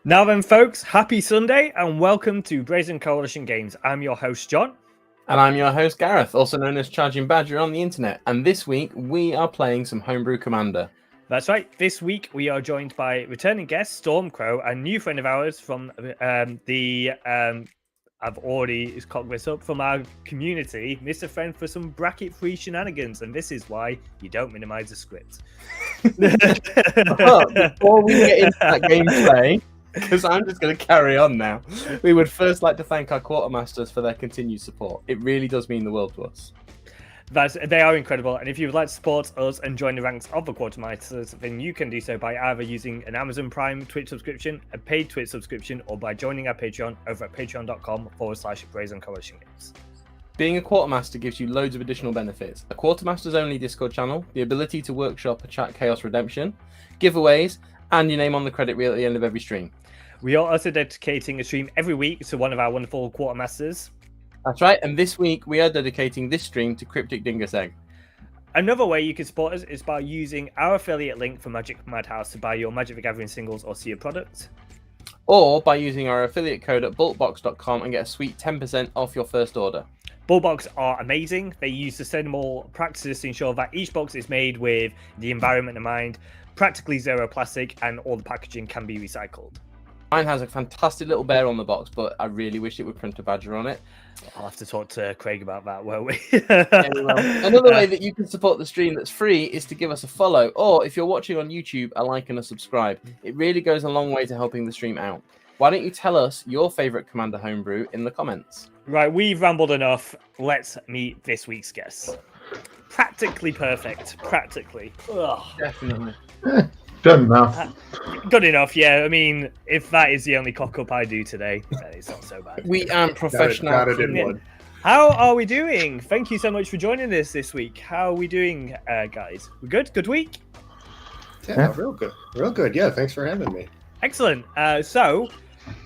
Now then, folks, happy Sunday and welcome to Brazen Coalition Games. I'm your host, John. And I'm your host, Gareth, also known as Charging Badger on the internet. And this week, we are playing some Homebrew Commander. That's right. This week, we are joined by returning guest, Stormcrow, a new friend of ours from I've already cocked this up, from our community, Mr. Friend for some bracket-free shenanigans. And this is why you don't minimize the script. Before we get into that gameplay, because I'm just going to carry on now, we would first like to thank our quartermasters for their continued support. It really does mean the world to us. They are incredible, and if you would like to support us and join the ranks of the quartermasters, then you can do so by either using an Amazon Prime Twitch subscription, a paid Twitch subscription, or by joining our Patreon over at patreon.com/Brazen Coalition Games. Being a quartermaster gives you loads of additional benefits. A quartermasters only Discord channel, the ability to workshop a chat Chaos Redemption, giveaways, and your name on the credit reel at the end of every stream. We are also dedicating a stream every week to one of our wonderful quartermasters. That's right, and this week we are dedicating this stream to Cryptic Dingus Egg. Another way you can support us is by using our affiliate link for Magic Madhouse to buy your Magic the Gathering singles or see a product. Or by using our affiliate code at bulkbox.com and get a sweet 10% off your first order. Bulkbox are amazing. They use sustainable practices to ensure that each box is made with the environment in mind, practically zero plastic, and all the packaging can be recycled. Mine has a fantastic little bear on the box, but I really wish it would print a badger on it. I'll have to talk to Craig about that, won't we? Another way that you can support the stream that's free is to give us a follow, or if you're watching on YouTube, a like and a subscribe. It really goes a long way to helping the stream out. Why don't you tell us your favourite Commander homebrew in the comments? Right, we've rambled enough. Let's meet this week's guest. Practically perfect. Practically. Ugh. Definitely. Good enough. Good enough, yeah. I mean, if that is the only cock-up I do today, then it's not so bad. We aren't professional. How are we doing? Thank you so much for joining us this week. How are we doing, guys? We good? Good week? Yeah, real good. Real good. Yeah, thanks for having me. Excellent. So,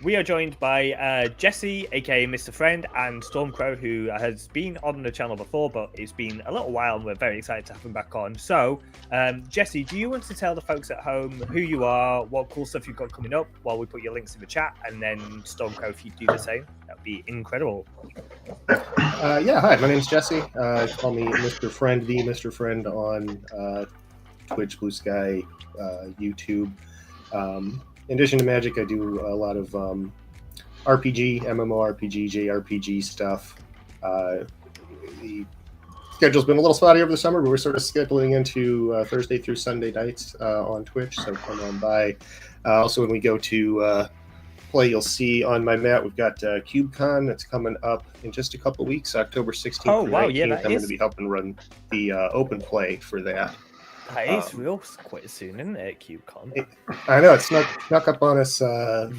we are joined by Jesse, aka Mr. Friend, and Stormcrow, who has been on the channel before, but it's been a little while, and we're very excited to have him back on. So, Jesse, do you want to tell the folks at home who you are, what cool stuff you've got coming up, while we put your links in the chat, and then Stormcrow, if you do the same, that would be incredible. Hi, my name's Jesse. Call me Mr. Friend, the Mr. Friend on Twitch, Blue Sky, YouTube. In addition to Magic, I do a lot of RPG, MMORPG, JRPG stuff. The schedule's been a little spotty over the summer, but we're sort of scheduling into Thursday through Sunday nights on Twitch, so come on by. Also, when we go to play, you'll see on my mat, we've got CubeCon that's coming up in just a couple weeks, October 16th. Oh, wow, 19th. yeah, that I'm going is. to be helping run the open play for that. That is real quite soon, isn't it, CubeCon? I know, it snuck up on us. Of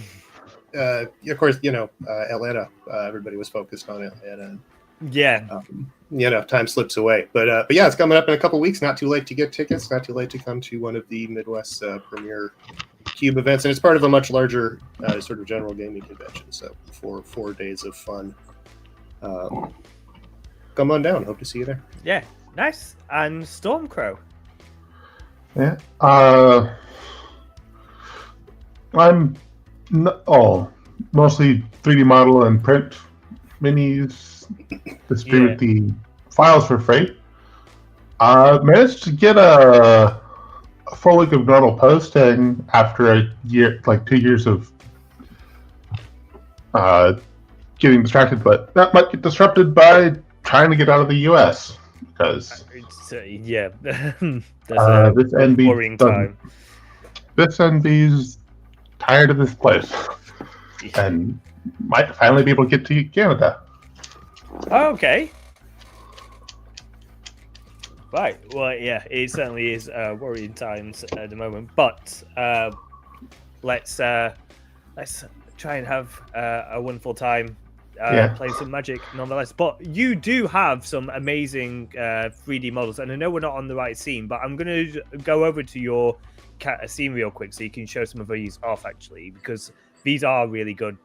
course, Atlanta, everybody was focused on Atlanta. Yeah. Time slips away. But yeah, it's coming up in a couple weeks. Not too late to get tickets. Not too late to come to one of the Midwest premier Cube events. And it's part of a much larger sort of general gaming convention. So for 4 days of fun. Come on down. Hope to see you there. Yeah, nice. And Stormcrow. Yeah. I'm mostly 3D model and print minis. Distribute the files for free. Managed to get a full week of normal posting after a year, like 2 years of getting distracted, but that might get disrupted by trying to get out of the US because this boring time. This NB's tired of this place and might finally be able to get to Canada. Okay. Right. Well, yeah, it certainly is worrying times at the moment. But let's try and have a wonderful time playing some Magic, nonetheless. But you do have some amazing 3D models, and I know we're not on the right scene, but I'm going to go over to your scene real quick so you can show some of these off, actually, because these are really good.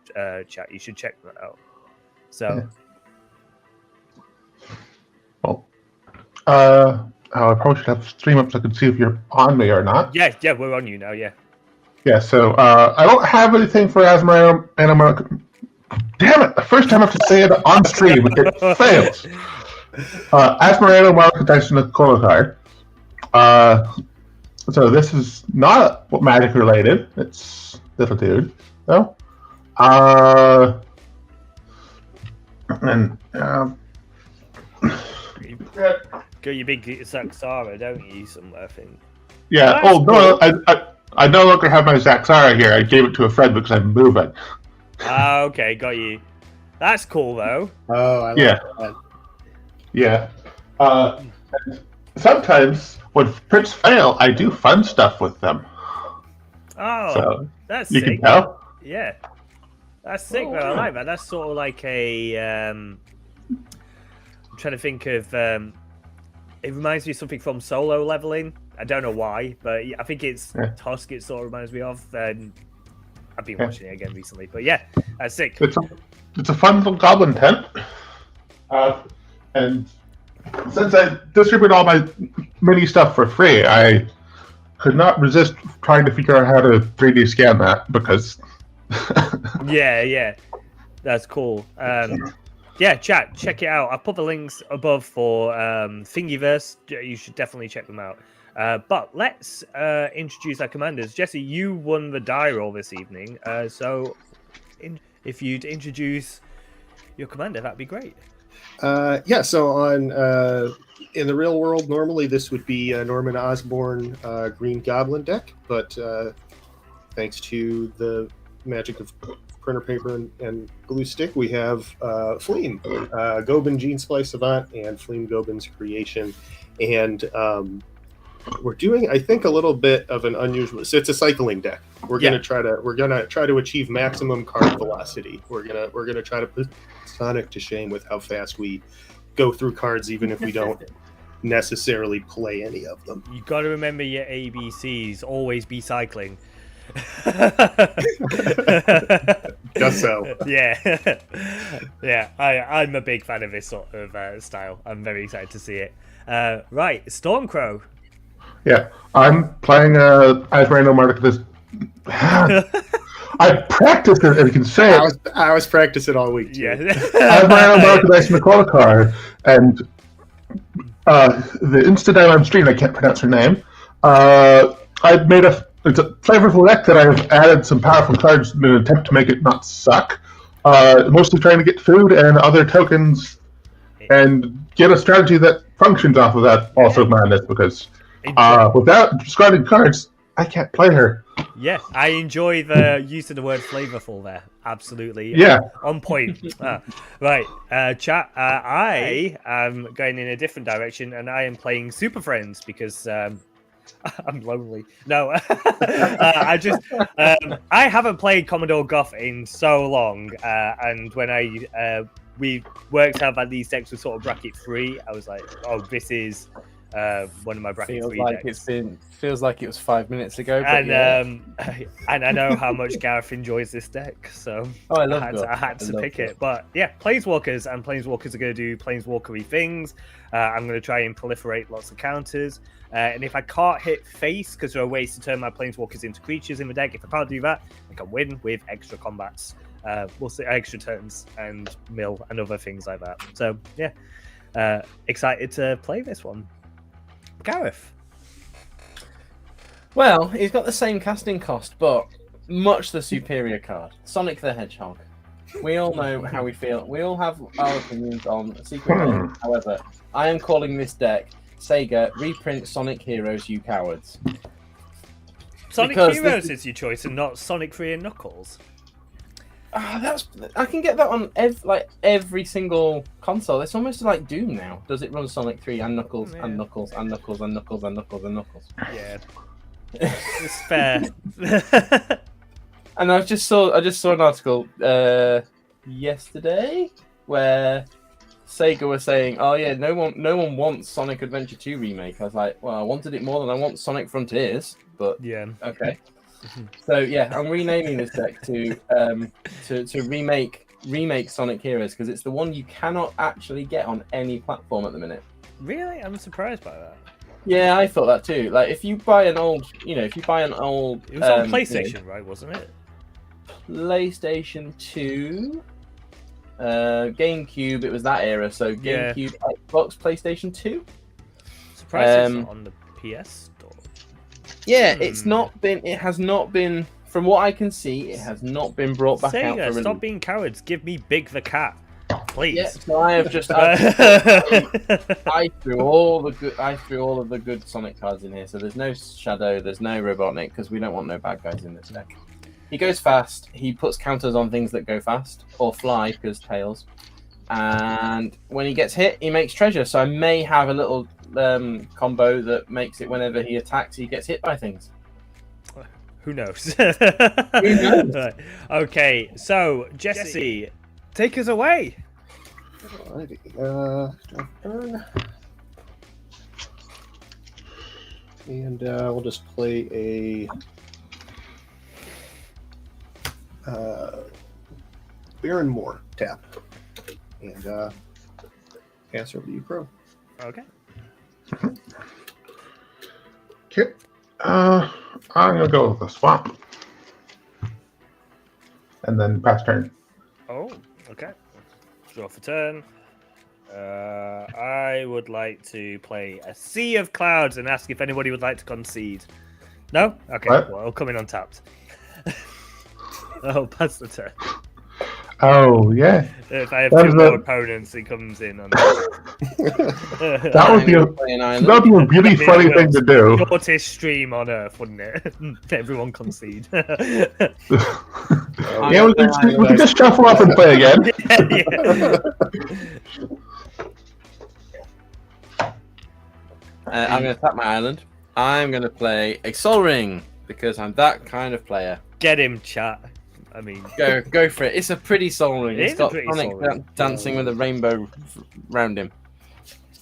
Chat, you should check them out. So. I probably should have stream up so I can see if you're on me or not. Yeah, we're on you now, yeah. Yeah, so I don't have anything for Asmoranomardicadaistinaculdarcar. Damn it! The first time I have to say it on stream, it fails. Asmoranomardicadaistinaculdarcar. So this is not magic related. It's little dude, though. And Got your big Saxara, don't you? Somewhere, I think. yeah. That's Oh no, I no longer have my Zaxara here. I gave it to a friend because I'm moving. Ah, okay, got you. That's cool though. Oh, I like that. Yeah. And sometimes when prints fail, I do fun stuff with them. Oh, So that's you sick. can tell. Yeah, that's sick. Man. I like that. That's sort of like a. I'm trying to think of. It reminds me of something from Solo Leveling. I don't know why, but I think it's Tusk. It sort of reminds me of. And I've been watching it again recently, but yeah, that's sick. It's a fun little goblin tent. And since I distribute all my mini stuff for free, I could not resist trying to figure out how to 3D scan that because. Yeah, that's cool. Yeah, chat, check it out. I'll put the links above for Thingiverse. You should definitely check them out. But let's introduce our commanders. Jesse, you won the die roll this evening. So if you'd introduce your commander, that'd be great. Yeah, so on in the real world, normally this would be a Norman Osborn Green Goblin deck, but thanks to the magic of printer paper and glue stick, we have Fleem, Gobin Gene Splice Savant, and Fleem Gobin's Creation, and we're doing, I think, a little bit of an unusual. So it's a cycling deck. We're gonna try to achieve maximum card velocity. We're gonna try to put Sonic to shame with how fast we go through cards, even if we don't necessarily play any of them. You got to remember your ABCs. Always be cycling. Just so. Yeah. Yeah, I'm a big fan of this sort of style. I'm very excited to see it. Right, Stormcrow. Yeah, I'm playing Asmoranomardicadaistinaculdarcar. I practiced it, and you can say it. I was practicing all week too. Yeah. Asmoranomardicadaistinaculdarcar, and the instant I'm on stream, I can't pronounce her name. I made it's a flavorful deck that I've added some powerful cards in an attempt to make it not suck. Mostly trying to get food and other tokens, and get a strategy that functions off of that. Also madness, because without discarding cards, I can't play her. Yeah, I enjoy the use of the word flavorful there. Absolutely. Yeah. On point. Right. Chat, I am going in a different direction, and I am playing Super Friends because I'm lonely. No. I haven't played Commodore Guff in so long, and when we worked out that these decks were sort of bracket free, I was like, oh, this is one of my bracket free decks. Feels like it was 5 minutes ago. But and and I know how much Gareth enjoys this deck, so I had to pick it. But yeah, Planeswalkers are going to do Planeswalkery things. I'm going to try and proliferate lots of counters. And if I can't hit face, because there are ways to turn my Planeswalkers into creatures in the deck, if I can't do that, I can win with extra combats. We'll see, extra turns and mill and other things like that. So yeah, excited to play this one. Gareth. Well, he's got the same casting cost, but much the superior card. Sonic the Hedgehog. We all know how we feel. We all have our opinions on Secret Lair. However, I am calling this deck Sega Reprint Sonic Heroes, you cowards. Sonic Heroes is your choice and not Sonic 3 and Knuckles. I can get that on every single console. It's almost like Doom now. Does it run Sonic 3 and Knuckles and Knuckles and Knuckles and Knuckles and Knuckles and Knuckles? Yeah, it's fair. And I just saw an article yesterday where Sega was saying, "Oh yeah, no one wants Sonic Adventure 2 remake." I was like, "Well, I wanted it more than I want Sonic Frontiers," but yeah, okay. So yeah, I'm renaming this deck to remake Sonic Heroes because it's the one you cannot actually get on any platform at the minute. Really, I'm surprised by that. Yeah, I thought that too. Like, if you buy an old, if you buy an old, It was on PlayStation, right? Wasn't it? PlayStation 2, GameCube. It was that era. So GameCube, Xbox, PlayStation 2. Surprised it's not on the PS store. Yeah, it's not been. It has not been. From what I can see, it has not been brought back out. Sega, stop being cowards. Give me Big the Cat, please. Yeah, so I have just. I threw all of the good Sonic cards in here. So there's no Shadow, there's no Robotnik, because we don't want no bad guys in this deck. He goes fast. He puts counters on things that go fast or fly, because Tails. And when he gets hit, he makes treasure. So I may have a little combo that makes it whenever he attacks, he gets hit by things. Who knows? Who knows? Right. Okay, so Jesse, take us away. Alrighty. Turn. And we'll just play a Baron Moore tap. And pass over to you, Crow. Okay. Okay. I'm gonna go with a swamp. And then pass turn. Oh, okay. Draw for turn. I would like to play a Sea of Clouds and ask if anybody would like to concede. No? Okay, What? well, I'll come in on tapped. Oh, pass the turn. Oh, yeah. If I have That two is more a- opponents, it comes in on That would be a Island. that'd be a really funny thing to do. shortest stream on Earth, wouldn't it? Everyone concede. Yeah, we can just shuffle up and play again. Yeah. I'm going to tap my island. I'm going to play a Soul Ring because I'm that kind of player. Get him, chat. I mean, Go for it. It's a pretty Soul Ring. It It's is a got pretty Sonic Soul Ring. dancing with a rainbow round him.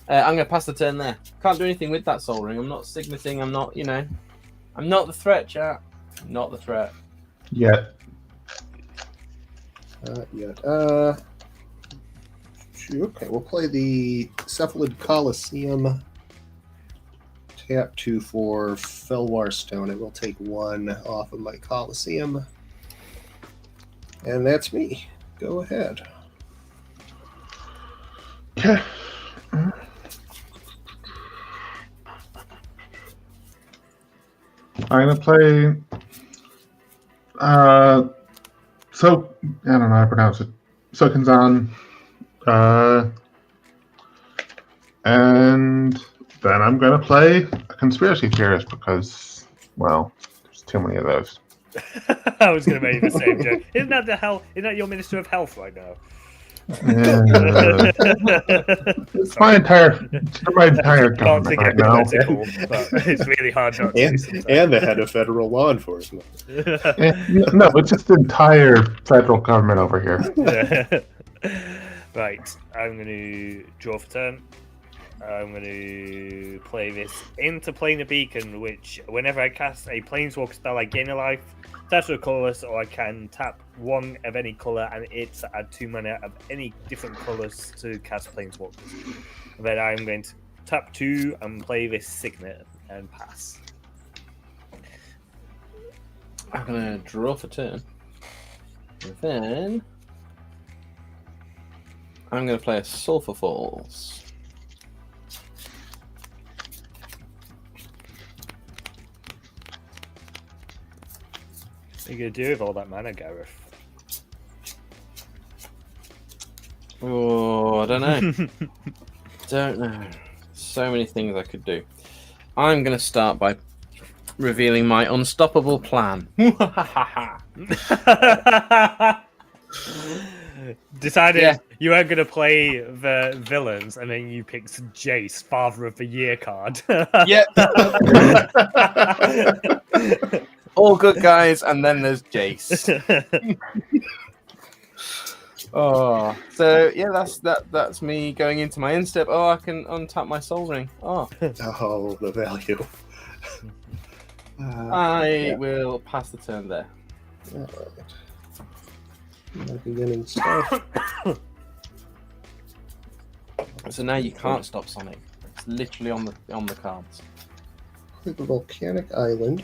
I'm going to pass the turn there. Can't do anything with that Soul Ring. I'm not signating. I'm not, I'm not the threat, chat. I'm not the threat. Yeah. Yet. Okay, we'll play the Cephalid Coliseum. Tap 2 for Felwar Stone. It will take 1 off of my Coliseum. And that's me. Go ahead. Okay. I'm gonna play. So I don't know how to pronounce it. Sokanzan. And then I'm gonna play a conspiracy theorist because, well, there's too many of those. I was going to make the same joke. Isn't that Isn't that your Minister of Health right now? It's my entire Can't government think right of now. political, but it's really hard not to. And the head of federal law enforcement. No, it's just the entire federal government over here. Right, I'm going to draw for turn. I'm going to play this Interplanar Beacon, which whenever I cast a Planeswalker spell, I gain a life. That's a colorless, or I can tap 1 of any color and it's add 2 mana of any different colors to cast Planeswalkers. Then I'm going to tap 2 and play this Signet and pass. I'm going to draw for turn. And then I'm going to play a Sulphur Falls. What are you going to do with all that mana, Gareth? Oh, I don't know. Don't know. So many things I could do. I'm going to start by revealing my unstoppable plan. Decided you weren't going to play the villains, and then you picked Jace, Father of the Year card. Yep. All good guys, and then there's Jace. Oh, so yeah, that's me going into my instep. Oh, I can untap my Soul Ring. Oh, Oh, the value. I will pass the turn there. All right. Beginning stuff. So now you can't stop Sonic. It's literally on the cards. Click a volcanic island.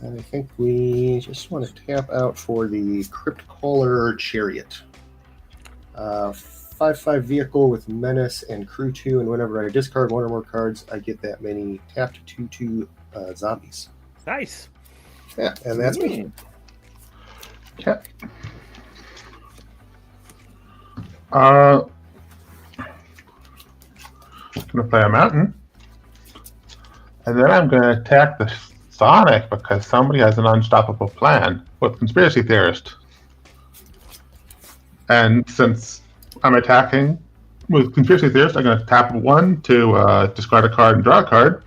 And I think we just want to tap out for the Crypt Caller Chariot. 5/5 vehicle with Menace and Crew 2, and whenever I discard one or more cards, I get that many tapped 2/2 zombies. Nice. Yeah, and that's me. Okay. Gonna play a mountain, and then I'm gonna attack the Sonic because somebody has an unstoppable plan with Conspiracy Theorist. And since I'm attacking with Conspiracy Theorist, I'm gonna tap 1 to discard a card and draw a card,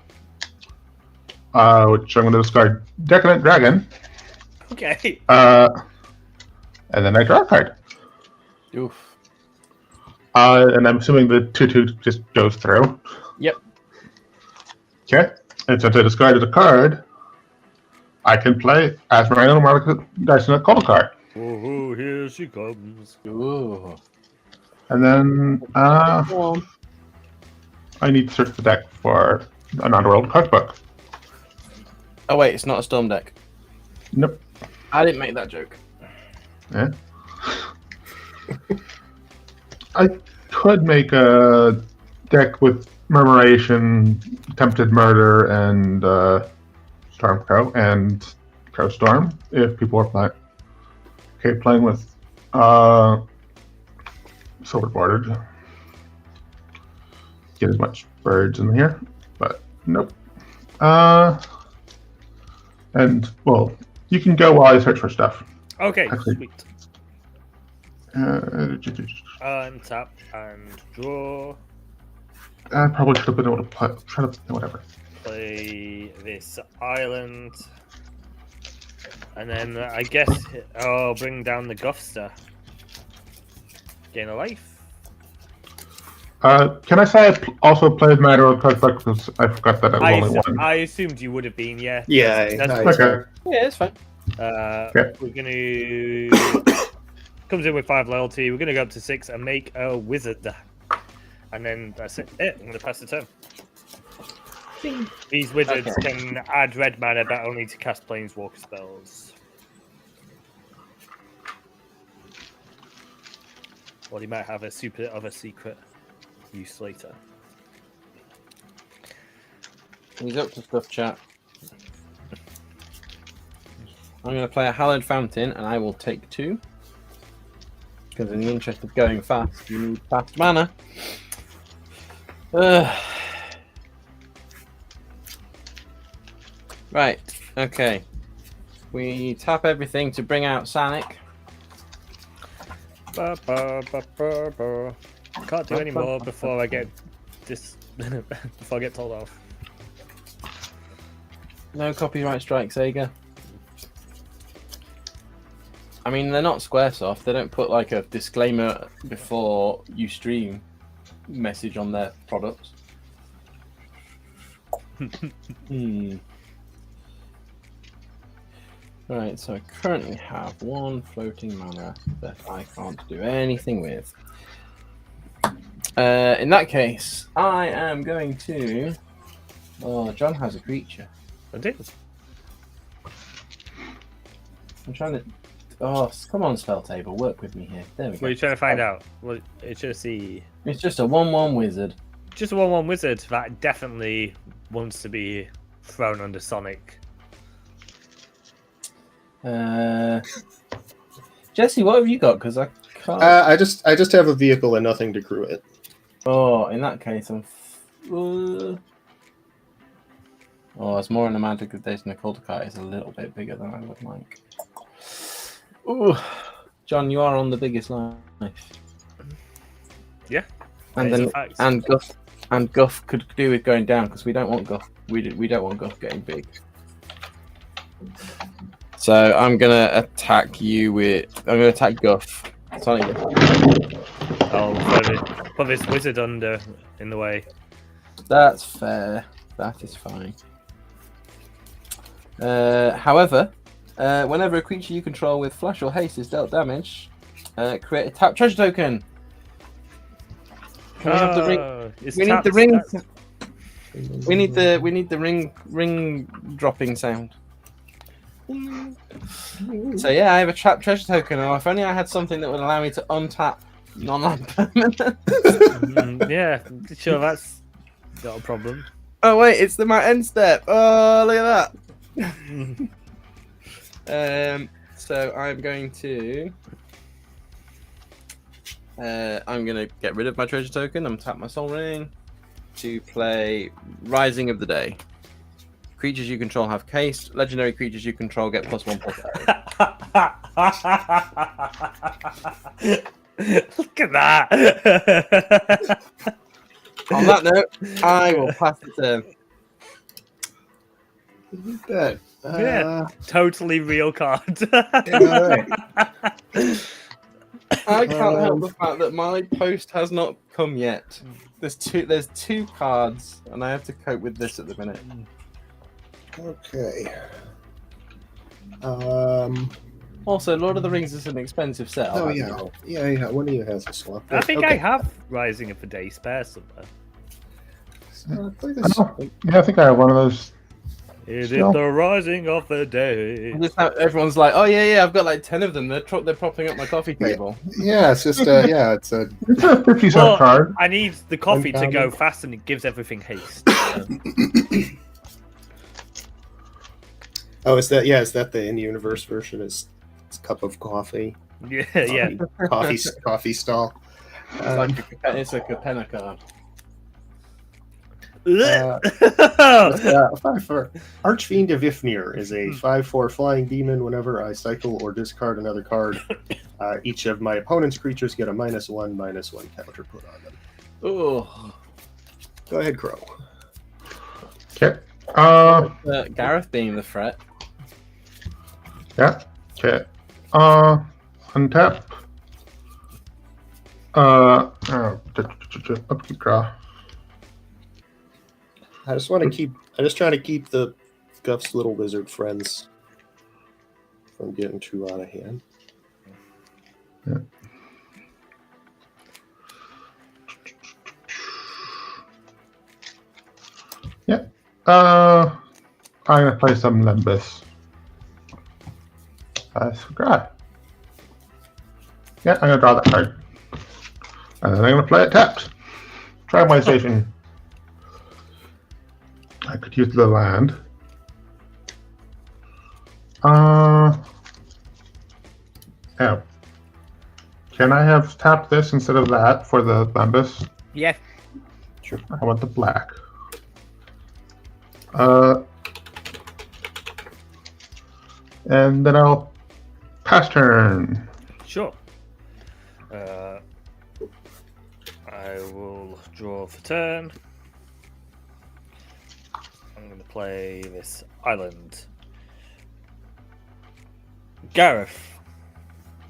which I'm gonna discard Decadent Dragon. Okay. And then I draw a card. Oof. And I'm assuming the 2/2 just goes through. Yep. Okay. And since I discarded a card, I can play Asmoranomardicadaistinaculdarcar. Oh, here she comes. Ooh. And then I need to search the deck for an Underworld cookbook. Oh wait, it's not a storm deck. Nope. I didn't make that joke. Yeah. I could make a deck with Murmuration, Attempted Murder, and Stormcrow and Crow Storm if people are playing with Silver Bordered. Get as much birds in here, but nope. And well, you can go while I search for stuff. Okay, Actually, sweet. Untap and draw. I probably should have been able to play. Whatever. Play this island. And then I guess I'll bring down the Guffster. Gain a life. Can I say I also played my Underworld cookbook because I forgot that it was only one. I assumed you would have been, yeah. Yeah, That's okay. Yeah, it's fine. Okay. We're gonna comes in with 5 loyalty. We're gonna go up to 6 and make a wizard, and then that's it. I'm gonna pass the turn. These wizards can add red mana, but only to cast planeswalker spells. Or he might have a super of a secret use later. He's up to stuff, chat. I'm going to play a Hallowed Fountain, and I will take 2. Because in the interest of going fast, you need fast mana. Right, okay. We tap everything to bring out Sonic. Can't do any more before I get this. Before I get told off. No copyright strike, Sega. I mean, they're not Squaresoft. They don't put like a disclaimer before you stream message on their products. Right, so I currently have 1 floating mana that I can't do anything with. In that case, I am going to... Oh, John has a creature. I do. I'm trying to... Oh, come on, spell table, work with me here. There we go. What are you trying to find out? Well, it's just It's just a 1/1 wizard. Just a 1/1 wizard that definitely wants to be thrown under Sonic. Jesse, what have you got? Because I can't. I just have a vehicle and nothing to crew it. Oh, in that case, I'm. Oh, Asmoranomardicadaistinaculdarcar is a little bit bigger than I would like. Ooh, John, you are on the biggest life. Yeah. And then Guff could do with going down because we don't want Guff. We don't want Guff getting big. So I'm gonna attack you with. I'm gonna attack Guff. Sonic. I'll put this wizard under in the way. That's fair. That is fine. However, whenever a creature you control with flash or haste is dealt damage, create a tap treasure token. Can we have the ring? We need the ring. We need the ring dropping sound. So yeah, I have a trapped treasure token, and if only I had something that would allow me to untap non-land permanent. Yeah, sure, that's not a problem. Oh wait, it's the end step. Oh, look at that. So I'm going to get rid of my treasure token. I'm tap my soul ring to play Rising of the Day. Creatures you control have haste. Legendary creatures you control get +1/+. Look at that. On that note, I will pass the turn. Bet. Yeah, totally real card. Alright. I can't help the fact that my post has not come yet. There's two cards, and I have to cope with this at the minute. Okay. Also, Lord of the Rings is an expensive set. Oh yeah. Yeah. One of you has a swap. I think I have Rising of the Day spare somewhere. Yeah, I think I have one of those. It Still? is the Rising of the Day. Everyone's like, "Oh yeah, I've got like 10 of them. They're propping up my coffee table." Yeah, it's just it's a It's a 50-cent card. I need the coffee to go Uncommon. fast, and it gives everything haste. Oh, is that the in-universe version? It's cup of coffee. Yeah. Coffee stall. It's a Capenna card. For Archfiend of Ifnir is a 5/4 flying demon. Whenever I cycle or discard another card, each of my opponent's creatures get a -1/-1 counter put on them. Oh, Go ahead, Crow. Okay. Gareth being the threat. Yeah. Okay. Untap. Upkeep draw. I just trying to keep the Guff's little lizard friends from getting too out of hand. Yeah. Yeah. I'm gonna play some Limbus. Grab. Yeah, I'm gonna draw that card. And then I'm gonna play it tapped. Try my station. I could use the land. Yeah. Can I have tapped this instead of that for the Limbus? Yeah. Sure. I want the black. And then I'll pass turn. Sure. I will draw for turn. I'm going to play this island. Gareth,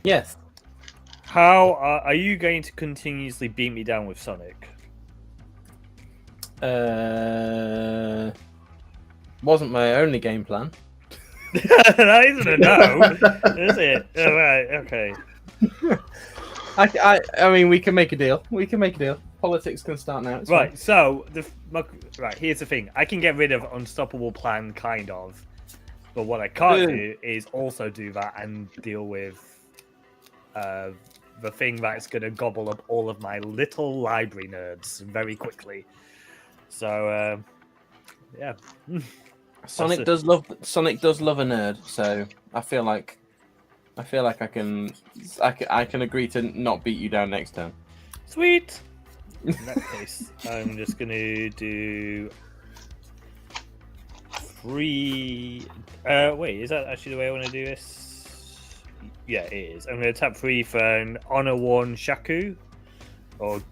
Yes. how are you going to continuously beat me down with Sonic? Wasn't my only game plan. That isn't a no, is it? Oh, right, okay. I mean, we can make a deal. Politics can start now. It's Right, fine. so here's the thing. I can get rid of Unstoppable Plan, kind of, but what I can't do is also do that and deal with the thing that's going to gobble up all of my little library nerds very quickly. So, yeah. Sonic does love a nerd, so I feel like I can agree to not beat you down next turn. Sweet. In that case, I'm just going to do 3. Wait, is that actually the way I want to do this? Yeah, it is. I'm going to tap 3 for an Honor Worn Shaku or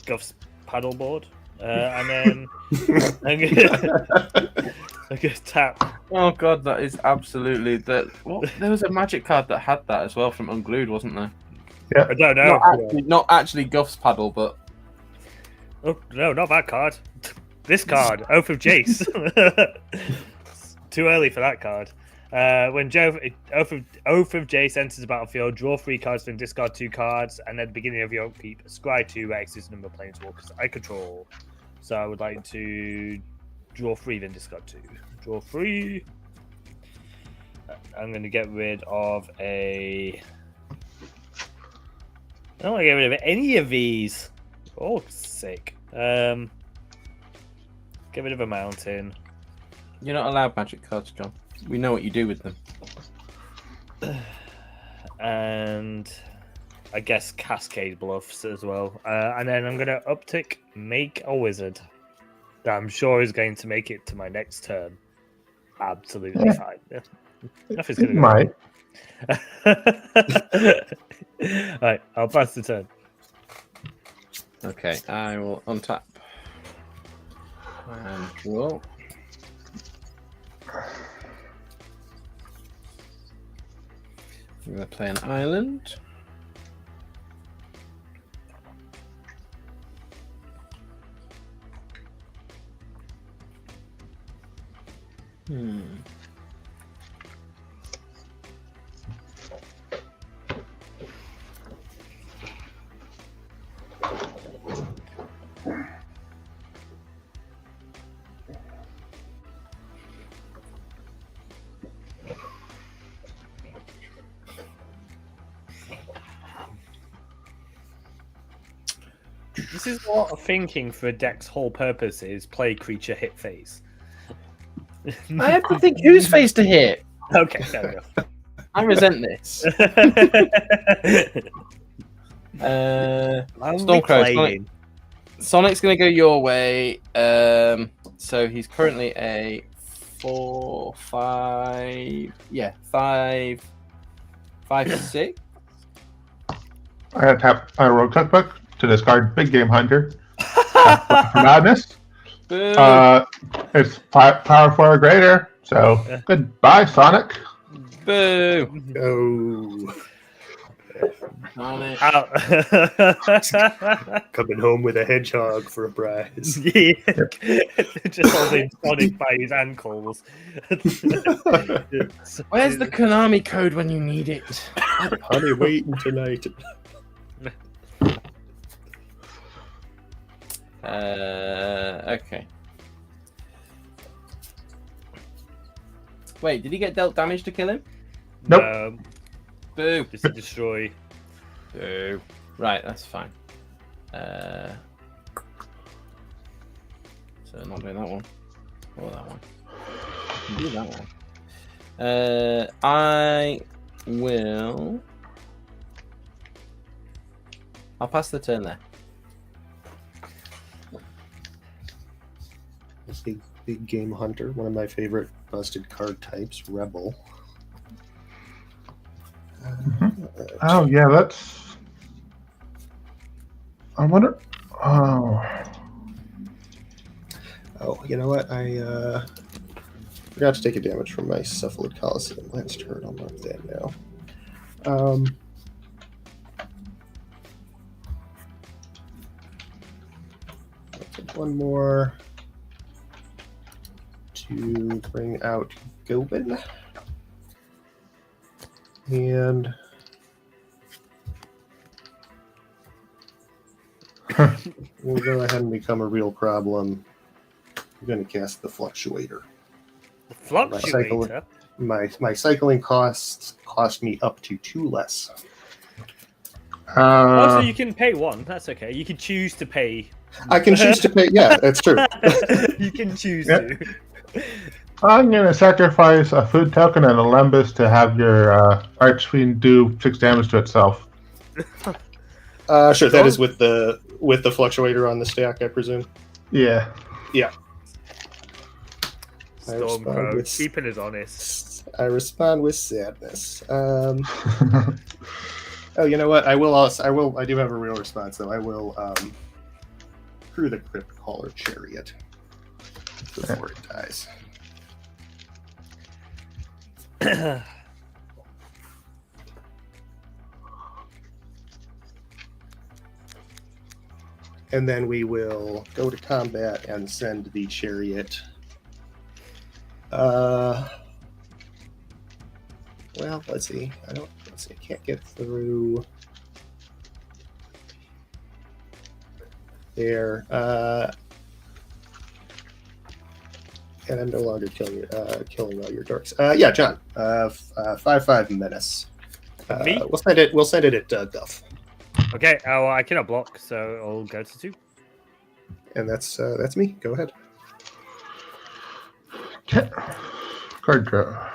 Guff's paddleboard, and then I'm going to tap. Oh god, that is absolutely that. What? There was a magic card that had that as well from Unglued, wasn't there? I don't know. Not actually Guff's paddle, but Oh, no, not that card. This card, Oath of Jace. Too early for that card. When Oath of Jace enters the battlefield, draw 3 cards, then discard 2 cards, and at the beginning of your upkeep, scry 2 X's number of planeswalkers I control. So I would like to draw 3, then discard 2. Draw 3. I'm going to get rid of a... I don't want to get rid of any of these. Oh, sick. Get rid of a mountain. You're not allowed magic cards, John. We know what you do with them. And I guess Cascade Bluffs as well. And then I'm going to uptick Make a Wizard. That I'm sure is going to make it to my next turn. Absolutely fine. Nothing's going to go. Might. Alright, I'll pass the turn. Okay, I will untap. And draw. I'm going to play an island. This is what I'm thinking for a deck's whole purpose is play creature hit phase. I have to think whose face to hit. Okay, fair enough. I resent this. Stormcrow. Sonic's going to go your way. So he's currently a 4, 5. Yeah, 5, 6. I roll cookbook to discard Big Game Hunter. For madness. Boo. It's power 4 or greater. So goodbye, Sonic. Boo. Oh, Sonic. coming home with a hedgehog for a prize. Yeah. Just holding Sonic by his ankles. Where's the Konami code when you need it? Honey, waiting tonight. Okay. Wait, did he get dealt damage to kill him? Nope. Boo. Just to destroy. Boo. Right, that's fine. So not doing that one. Or that one. Do that one. I will. I'll pass the turn there. Big Game Hunter, one of my favorite busted card types, Rebel. Oh yeah, that's. I wonder. Oh, you know what? I forgot to take a damage from my Cephalid Coliseum last turn. I'll mark that now. I'll take one more to bring out Gobin. And we'll go ahead and become a real problem. I'm going to cast the Fluctuator. The Fluctuator? My cycling costs cost me up to 2 less. Also, you can pay 1. That's okay. You can choose to pay. I can choose to pay. Yeah, that's true. You can choose to. I'm going to sacrifice a food token and a Lembus to have your Archfiend do 6 damage to itself. Sure. That is with the Fluctuator on the stack, I presume. Yeah. Yeah. Stormcrow, keeping us honest. I respond with sadness. Oh, you know what? I do have a real response though. I will crew the Crypt Caller Chariot before it dies. And then we will go to combat and send the chariot Well, let's see. Let's see. I can't get through there. And I'm no longer killing all your dorks. Yeah, John. 5/5 menace. Me? We'll send it at Guff. Okay. Well, I cannot block, so I'll go to 2. And that's me. Go ahead. Okay. Card draw.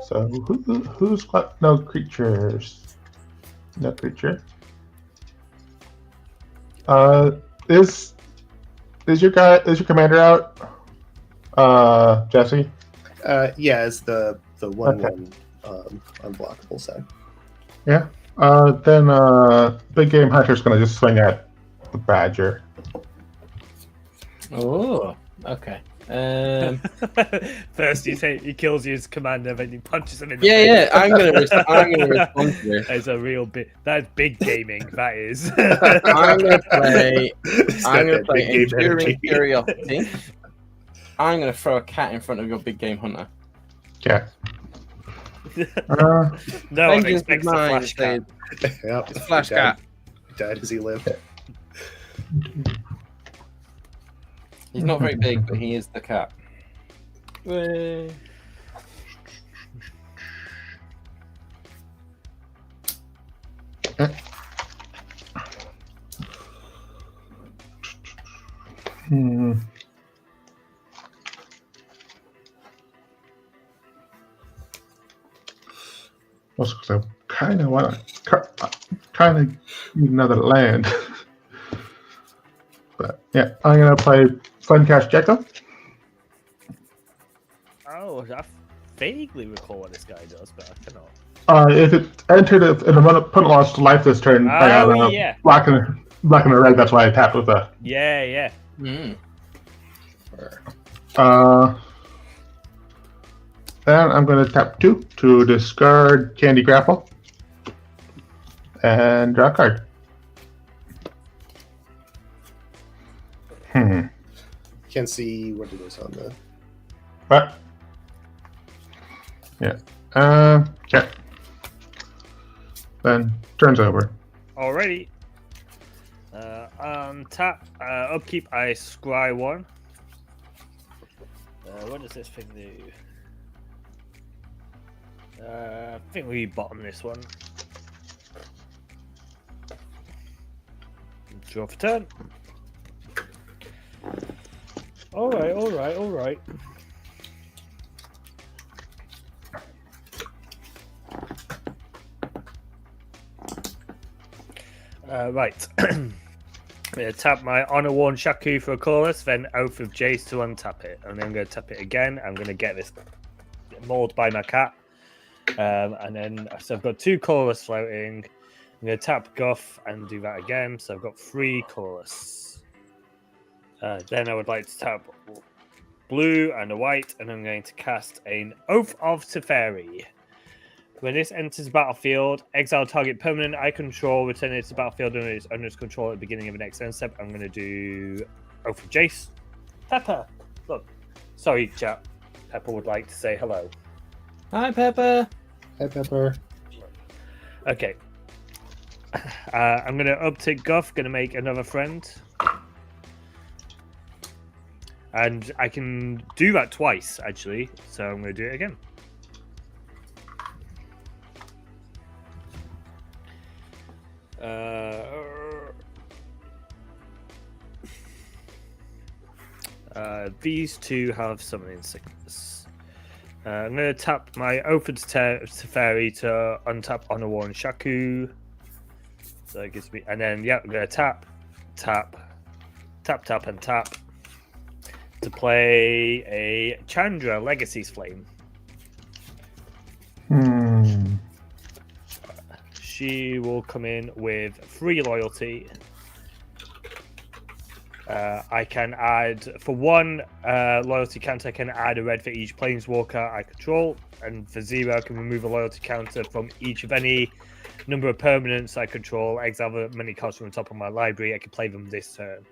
So who's got no creatures? No creature. Is your commander out? Jesse? Yeah, it's the 1/1 unblockable side. Yeah. Then Big Game Hunter's gonna just swing at the Badger. Oh, okay. First, he kills his commander, then he punches him in the Yeah, face. yeah. I'm gonna respond to this. It's a real big. That's big gaming. That is. I'm gonna play. It's I'm got gonna that play big game Enduring energy. Curiosity. I'm gonna throw a cat in front of your Big Game Hunter. Okay. No one Vengeance expects is a mine, flash cat. Yep. It's a flash He died- cat. He died as he lived. He's not very big, but he is the cat. Because I kind of want to need another land. But yeah, I'm gonna play Suncast Gecko. Oh, I vaguely recall what this guy does, but I cannot. If it entered in the opponent lost life this turn, I got yeah. black and a red. That's why I tapped with that. Yeah. Mm. Then I'm going to tap 2 to discard Candy Grapple and draw a card. Can't see what it is on the. What? Yeah. Okay. Then turns over. Alrighty. Tap. Upkeep. I scry 1. What does this thing do? I think we bottom this one. Draw for turn. Alright. Right. I'm going to tap my Honor Worn Shaku for a chorus, then Oath of Jace to untap it. And then I'm going to tap it again. I'm going to get this mauled by my cat. And then, so I've got 2 chorus floating. I'm going to tap Guff and do that again. So I've got 3 chorus. Then I would like to tap blue and a white, and I'm going to cast an Oath of Teferi. When this enters the battlefield, exile target permanent I control, return it to the battlefield under its owner's control at the beginning of the next end step. I'm going to do Oath of Jace. Pepper, look. Sorry, chat. Pepper would like to say hello. Hi, Pepper. Hi, Pepper. Okay. I'm going to uptick Guff, going to make another friend. And I can do that twice, actually. So I'm going to do it again. These 2 have summoning sickness. I'm going to tap my Oath of Teferi to untap Honor Worn Shaku. So it gives me, and then I'm going to tap, and tap to play a Chandra Legacy's Flame. She will come in with 3 loyalty. I can add, for 1 loyalty counter, I can add a red for each planeswalker I control. and for 0, I can remove a loyalty counter from each of any number of permanents I control. Exile many cards from the top of my library. I can play them this turn.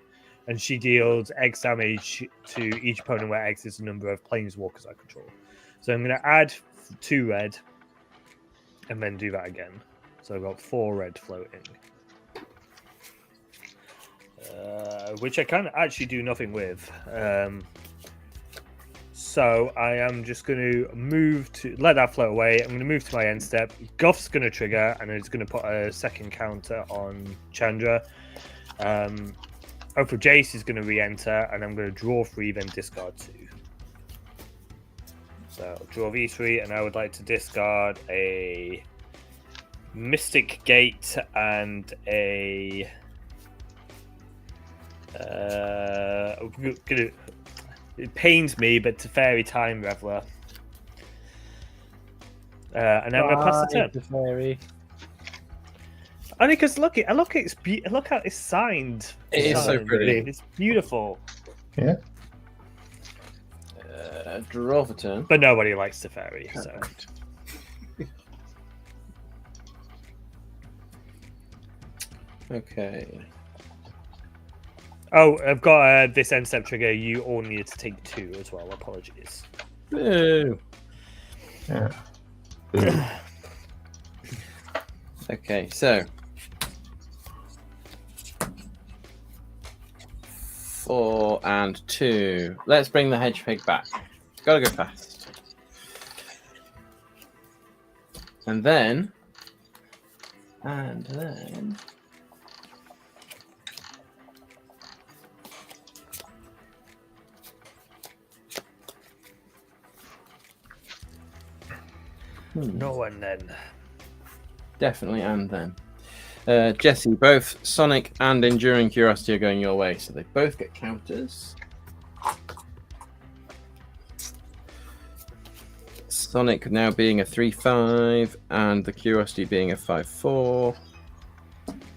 And she deals X damage to each opponent where X is the number of planeswalkers I control. So I'm going to add 2 red and then do that again. So I've got 4 red floating. Which I can actually do nothing with. So I am just going to let that float away. I'm going to move to my end step. Guff's going to trigger, and it's going to put a second counter on Chandra. Oath of Jace is going to re-enter, and I'm going to draw 3, then discard 2. So draw these 3, and I would like to discard a Mystic Gate and a. It pains me, but Teferi Time Reveler. And I'm going to pass the turn. Teferi. Only because look how it's signed. It is so pretty. It's beautiful. Yeah. Draw for turn. But nobody likes Teferi, so. Okay. Oh, I've got this end step trigger. You all needed to take 2 as well. Apologies. Boo. Yeah. Okay, so 4 and 2. Let's bring the hedge pig back. Gotta go fast. And then. No one then. Definitely, and then. Jesse, both Sonic and Enduring Curiosity are going your way, so they both get counters. Sonic now being a 3/5, and the Curiosity being a 5/4,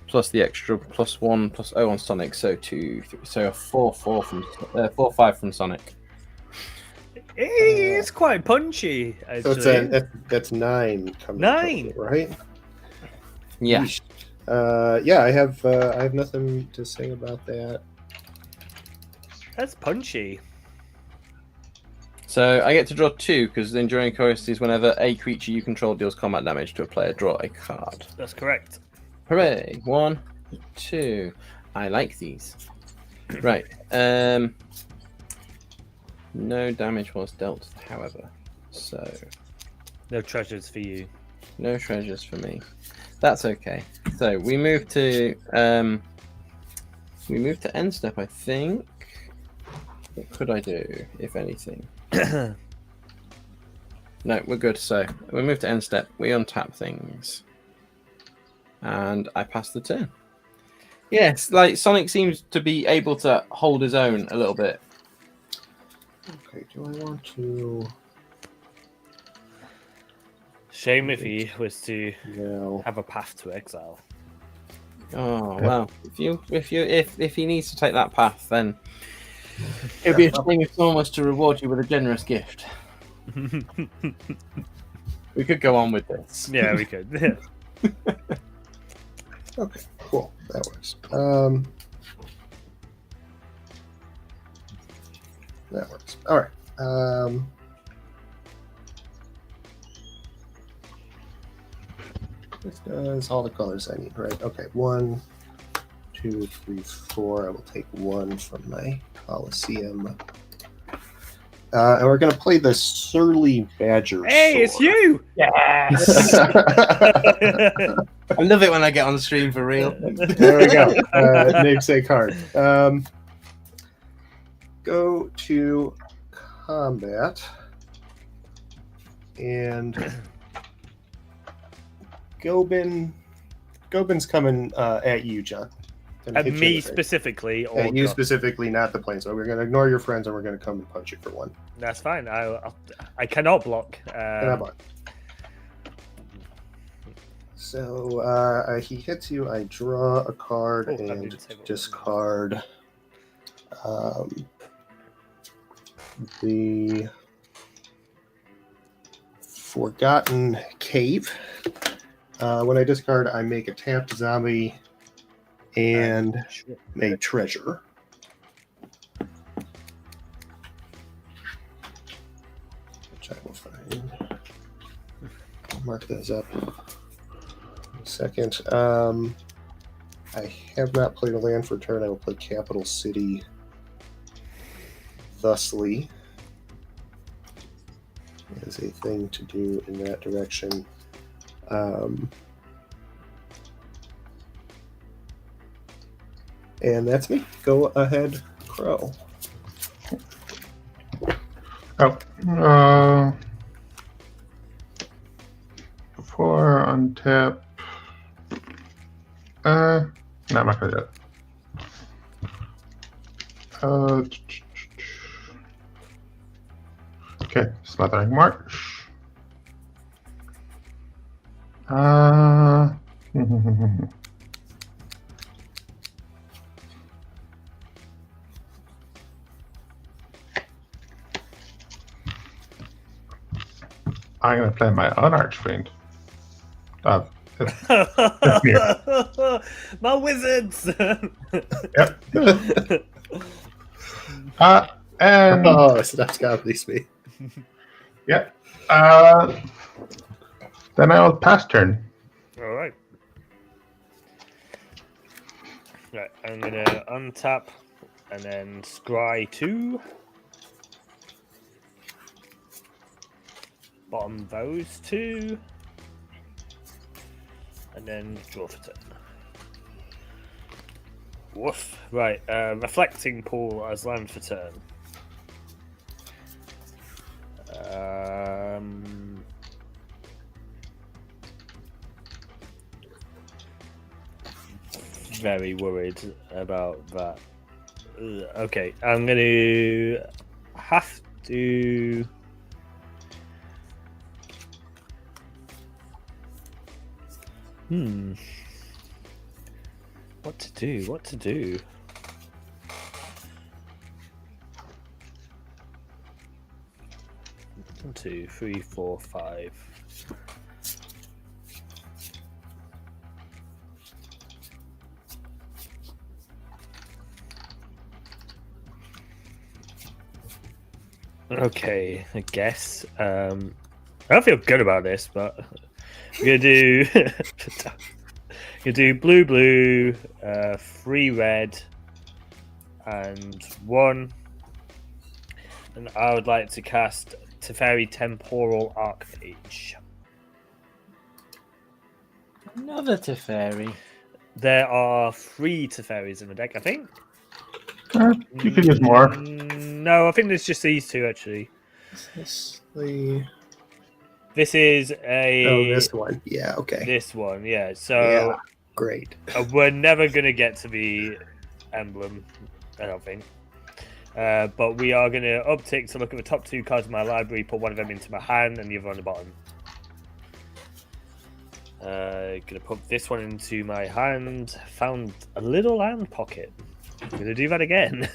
plus the extra +1 +0 on Sonic, so 2, 3, so a 4/4 from 4/5 from Sonic. It's quite punchy. So that's 9 coming. 9, total, right? Yeah. Yeah, I have nothing to say about that. That's punchy. So I get to draw 2 because the Enduring Curiosity is whenever a creature you control deals combat damage to a player, draw a card. That's correct. Hooray! 1, 2. I like these. Right. No damage was dealt, however. So No treasures for you. no treasures for me. That's okay. So we move to end step, I think. What could I do, if anything? No, we're good. So we move to end step. We untap things, and I pass the turn. Yes, like Sonic seems to be able to hold his own a little bit. Okay, do I want to? Shame if he was to No. have a path to exile. Oh well, if he needs to take that path, then it'd be a shame if someone was to reward you with a generous gift. We could go on with this. Yeah, we could. Okay, cool. That works. That works. All right. This does all the colors I need, right? Okay, 1, 2, 3, 4. I will take 1 from my Coliseum. And we're going to play the Surly Badger. Hey, it's you! Yes! I love it when I get on the stream for real. There we go. Namesake card. Go to combat. And Gobin's coming at you, John. At me specifically, or at you specifically, not the plane. So we're going to ignore your friends, and we're going to come and punch you for 1. That's fine. I cannot block. Cannot block. So he hits you. I draw a card and discard the Forgotten Cave. When I discard, I make a tapped zombie and a treasure. Which I will find. I'll mark those up in a second. I have not played a land for turn. I will play Capital City thusly. As a thing to do in that direction. And that's me. Go ahead, Crow. Oh. Before untap. No, I'm not gonna do it. Okay, Smothering March. I'm gonna play my Unarchfiend. My wizards. Yep. And So that's gotta be me. yeah. Then I'll pass turn. All right. Right, I'm gonna untap and then scry 2. Bottom those 2. And then draw for turn. Woof. Right, reflecting pool as land for turn. Very worried about that. Okay, I'm gonna have to. What to do? What to do? 1, 2, 3, 4, 5. Okay, I guess. I don't feel good about this, but we're gonna do. You do blue, blue, 3 red, and 1. And I would like to cast Teferi Temporal Archmage. Another Teferi. There are 3 Teferis in the deck, I think. You could use more. No, I think there's just these 2 actually. Is this This is a. Oh, this one. Yeah, okay. This one, yeah. So Yeah, great. we're never gonna get to the emblem, I don't think. But we are going to uptick to look at the top 2 cards of my library, put one of them into my hand and the other on the bottom. Going to put this one into my hand. Found a little land pocket. Going to do that again.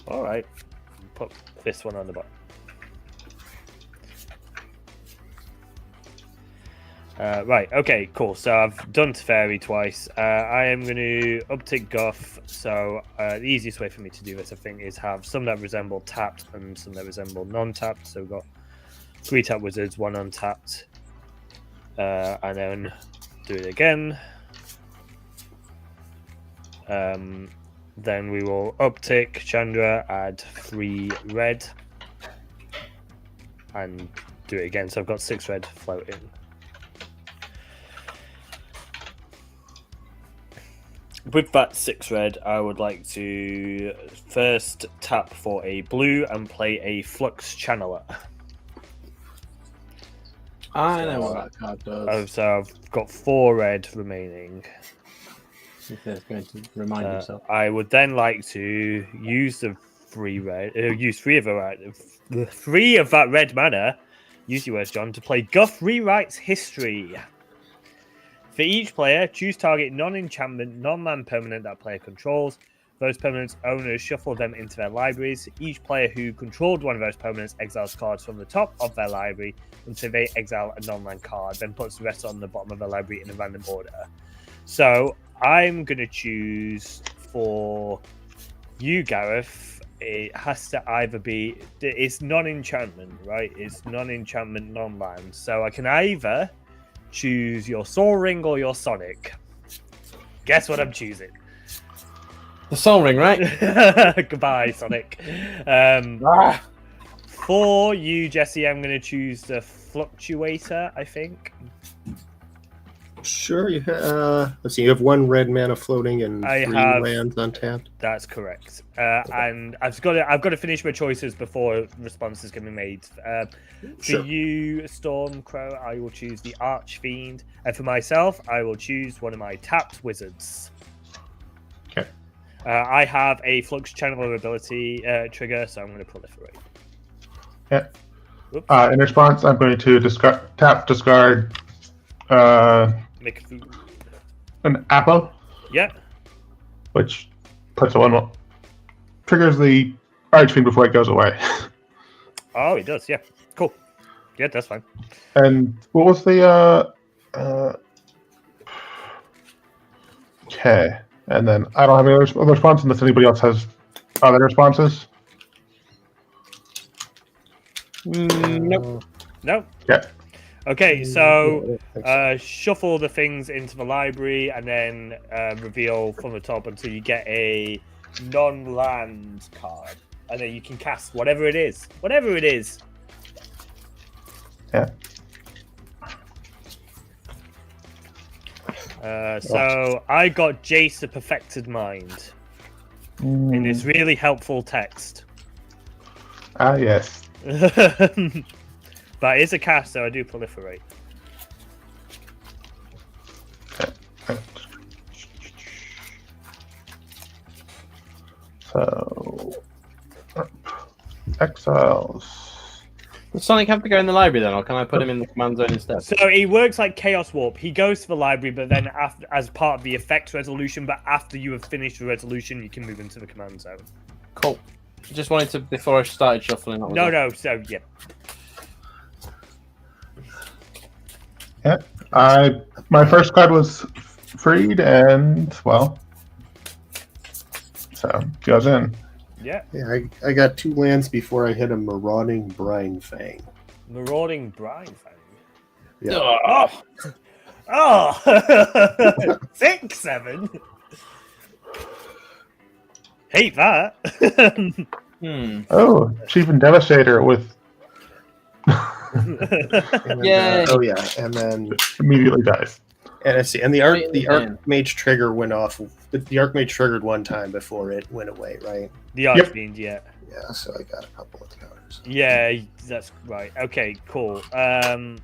Alright. Put this one on the bottom. Right, okay, cool. So I've done Teferi twice. I am going to uptick Guff. So the easiest way for me to do this, I think, is have some that resemble tapped and some that resemble non-tapped. So we've got 3 tapped wizards, 1 untapped. And then do it again. Then we will uptick Chandra, add 3 red. And do it again. So I've got 6 red floating. With that 6 red, I would like to first tap for a blue and play a Flux Channeler. I know what that card does. So I've got 4 red remaining. If there's going to remind yourself. I would then like to use the 3 red, use 3 of the 3 of that red mana. Use your words, John, to play Guff Rewrites History. For each player, choose target non-enchantment, non-land permanent that player controls. those permanents owners shuffle them into their libraries. Each player who controlled one of those permanents exiles cards from the top of their library until they exile a non-land card, then puts the rest on the bottom of the library in a random order. So I'm going to choose for you, Gareth. It has to either be... It's non-enchantment, right? It's non-enchantment, non-land. So I can either choose your Soul Ring or your Sonic. Guess what I'm choosing? The Soul Ring, right? Goodbye, Sonic. For you, Jesse, I'm going to choose the Fluctuator, I think. Sure. Let's see. You have 1 red mana floating and 3 have... lands untapped. That's correct. And I've got to finish my choices before responses can be made. For you, Stormcrow, I will choose the Archfiend, and for myself, I will choose one of my tapped wizards. Okay. I have a Flux Channeler ability trigger, so I'm going to proliferate. Yeah. In response, I'm going to discard. Make food. An apple. Yeah. Which puts one triggers the Archfiend before it goes away. Oh, it does. Yeah. Cool. Yeah, that's fine. And what was the okay? And then I don't have any other response unless anybody else has other responses. Nope. No. Yeah. Okay, so shuffle the things into the library and then reveal from the top until you get a non-land card. And then you can cast whatever it is. Whatever it is. Yeah. So I got Jace the Perfected Mind in this really helpful text. Ah, yes. But it's a cast, so I do proliferate. So, exiles. Does Sonic have to go in the library then, or can I put him in the command zone instead? So he works like Chaos Warp. He goes to the library, but then after, as part of the effects resolution, but after you have finished the resolution, you can move into the command zone. Cool. Just wanted to, before I started shuffling. No, so yeah. Yeah, my first card was freed, and well, so goes in. Yeah. Yeah, I got 2 lands before I hit a Marauding Brine Fang. Marauding Brine Fang. Yeah. Oh! 6-7. Hate that. Oh, Chief and Devastator with. Yeah. Oh yeah, and then Immediately dies. and I see, and the Archmage trigger went off. The Archmage triggered 1 time before it went away, right? The Archfiend, yeah. Yeah, so I got a couple of counters. Yeah, that's right. Okay, cool. The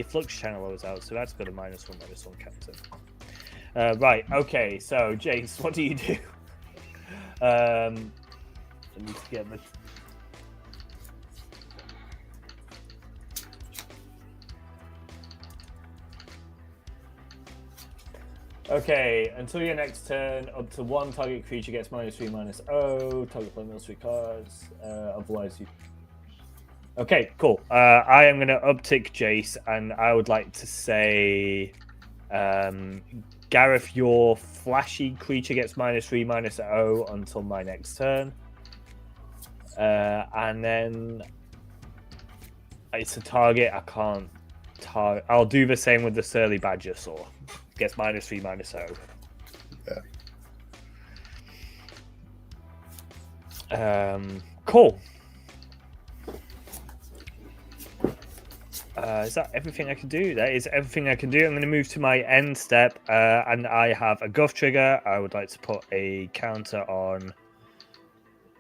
Flux Channeler was out, so that's got a -1/-1 counter. Right, okay, so Jace, what do you do? I need to get the... Okay, until your next turn, up to 1 target creature gets -3/-0. Target player mills 3 cards. Otherwise, you. Okay, cool. I am going to uptick Jace, and I would like to say, Gareth, your flashy creature gets -3/-0 until my next turn. And then it's a target. I can't target. I'll do the same with the Surly Badger Saw. Gets -3/-0. Yeah. Cool. Is that everything I can do? That is everything I can do. I'm going to move to my end step, and I have a Guff trigger. I would like to put a counter on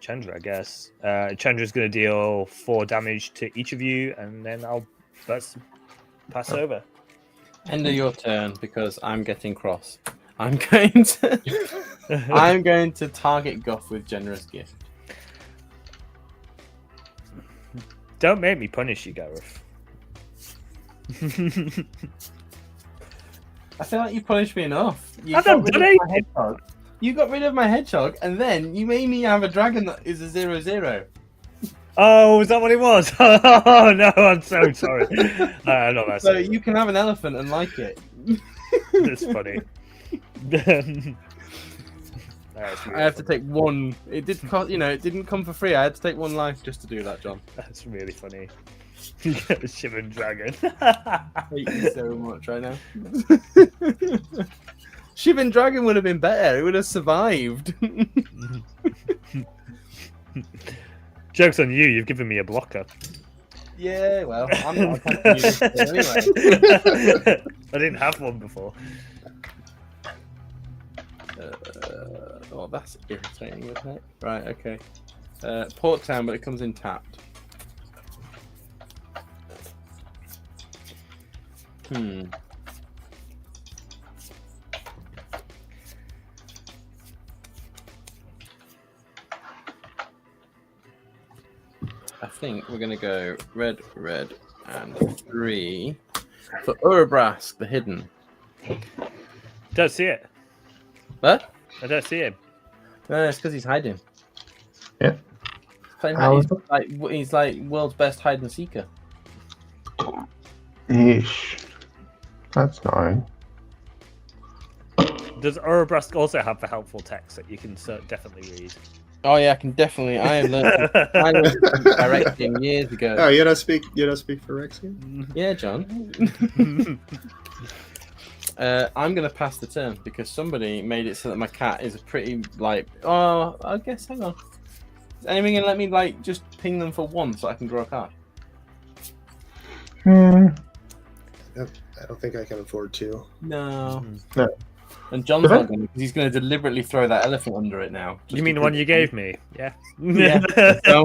Chandra, I guess. Chandra's going to deal 4 damage to each of you, and then I'll pass over. End of your turn, because I'm getting cross. I'm going to target Guff with Generous Gift. Don't make me punish you, Gareth. I feel like you punished me enough. You I haven't done anything. You got rid of my hedgehog, and then you made me have a dragon that is a 0/0. Oh, is that what it was? Oh no, I'm so sorry. I'm not messing. So you can have an elephant and like it. That's funny. I have to take one. It did cost, it didn't come for free. I had to take one life just to do that, John. That's really funny. You get a shivering dragon. I hate you so much right now. Shivan Dragon would have been better. It would have survived. Joke's on you. You've given me a blocker. Yeah, well, I'm not attacking you this anyway. I didn't have one before. Oh, that's irritating, isn't it? Right, okay. Port Town, but it comes in tapped. I think we're going to go red, and 3 for Urabrask, the hidden. Don't see it. What? I don't see him. No, it's because he's hiding. Yeah. He's like world's best hide and seeker. Yeesh. That's annoying. Does Urabrask also have the helpful text that you can definitely read? Oh yeah, I can definitely. I learned Phyrexian years ago. Oh, you don't speak Phyrexian? Yeah, John. I'm gonna pass the turn because somebody made it so that my cat is a pretty Oh, I guess. Hang on. Is anyone gonna let me just ping them for 1 so I can draw a card? Hmm. I don't think I can afford to. No. No. And John's not going to, because he's going to deliberately throw that elephant under it now. You mean the one you gave me? Yeah. Yeah. So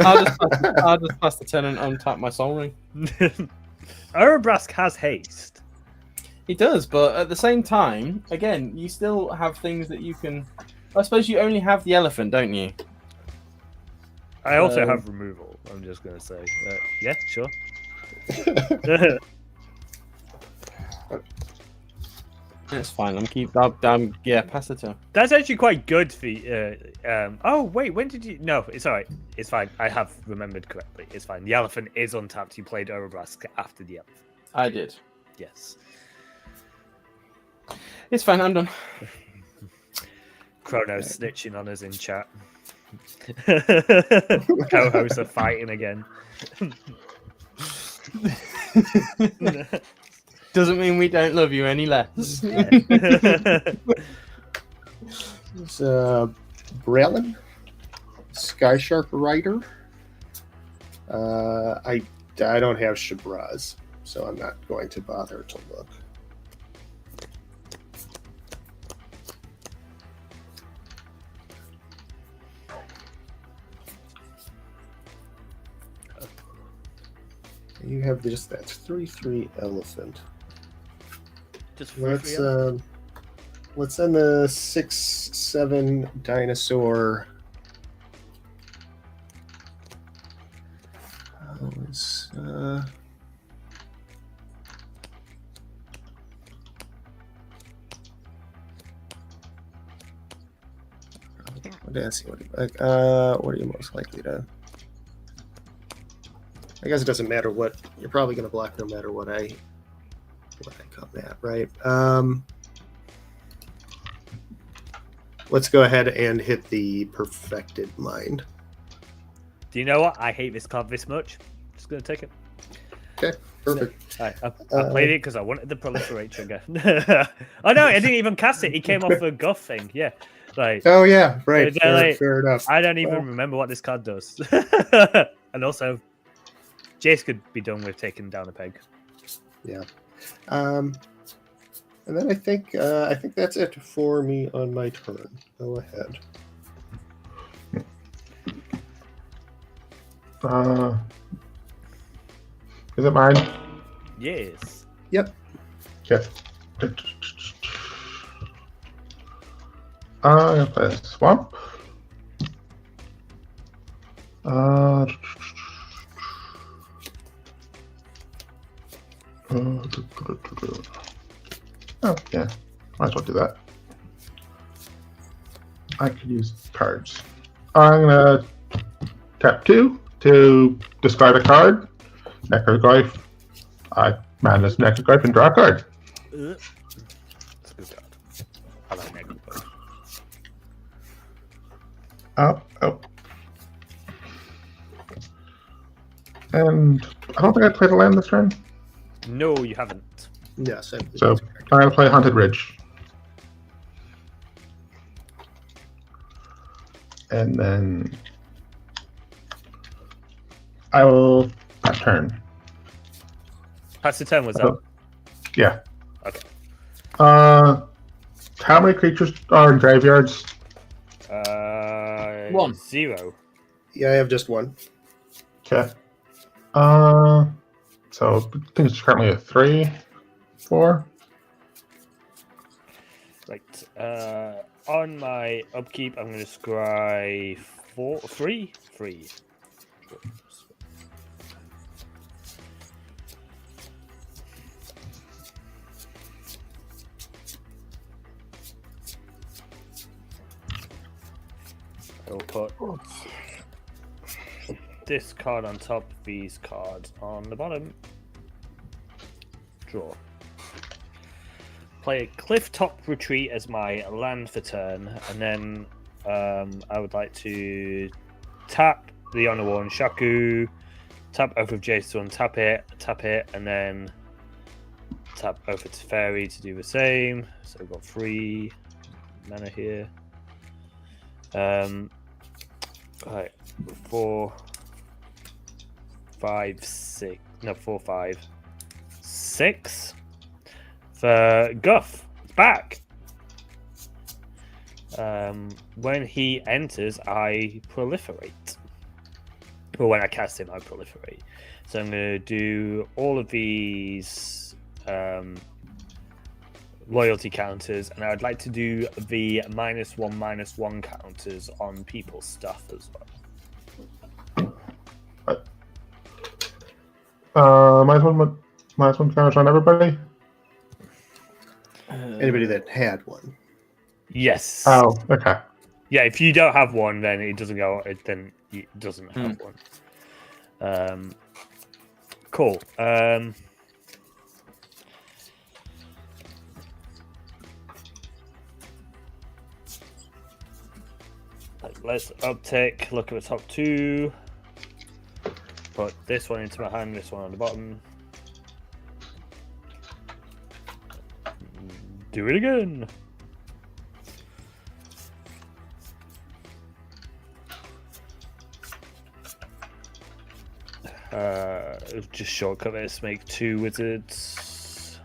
I'll just pass the turn and untap my Soul Ring. Urabrask has haste. He does, but at the same time, again, you still have things that you can. I suppose you only have the elephant, don't you? I also have removal. I'm just going to say. Yeah, sure. It's fine. Yeah, pass the turn. That's actually quite good for. Oh wait, when did you? No, it's all right. It's fine. I have remembered correctly. It's fine. The elephant is untapped. You played Urabrask after the elephant. I did. Yes. It's fine. I'm done. Chrono's snitching on us in chat. Co-hosts are fighting again. Doesn't mean we don't love you any less. It's Brelin, Sky Shark Rider. I don't have Shabraz, so I'm not going to bother to look. You have just that 3/3 elephant. Just Let's send the 6/7 dinosaur. Let's see what are you most likely to? I guess it doesn't matter what you're probably going to block, no matter what I come at, right? Let's go ahead and hit the Perfected Mind. Do you know what? I hate this card this much. Just gonna take it. Okay, perfect. I played it because I wanted the proliferate trigger. Oh no, I didn't even cast it. He came off the Guff thing. Yeah, Oh yeah, right. Fair enough. I don't even remember what this card does. And also, Jace could be done with taking down a peg. Yeah. And then I think that's it for me on my turn. Go ahead. Is it mine? Yes. Yep. Okay. I'm gonna play Swamp. Oh yeah, might as well do that. I could use cards. I'm gonna tap 2 to discard a card. Necroglyph. I manage Necroglyph and draw a card. That's a good card. I like Necroglyph. Oh. And I don't think I played a land this turn. No, you haven't. Yes. So I'm gonna play Haunted Ridge. And then I will turn. Pass the turn was up. Yeah. Okay. How many creatures are in graveyards? 1. 0. Yeah, I have just one. Okay. So I think it's currently a 3, 4. Right. On my upkeep, I'm going to scry 3. I'll put this card on top, these cards on the bottom. Draw. Play a Clifftop Retreat as my land for turn, and then I would like to tap the Honor Worn Shaku, tap Oath of Jace to untap it, and then tap Oath of Teferi to do the same. So we've got 3 mana here. Right, 4, 5, 6. No, 4, 5, 6. For Guff, back. When he enters, I proliferate. Or when I cast him, I proliferate. So I'm going to do all of these loyalty counters, and I would like to do the -1/-1 counters on people's stuff as well. -1 counters on everybody. Anybody that had one. Yes. Oh, okay. Yeah, if you don't have one, then it doesn't go. Then it doesn't have one. Cool. Let's uptick. Look at the top 2. Put this one into my hand. This one on the bottom. Do it again. Just shortcut this. Make 2 wizards.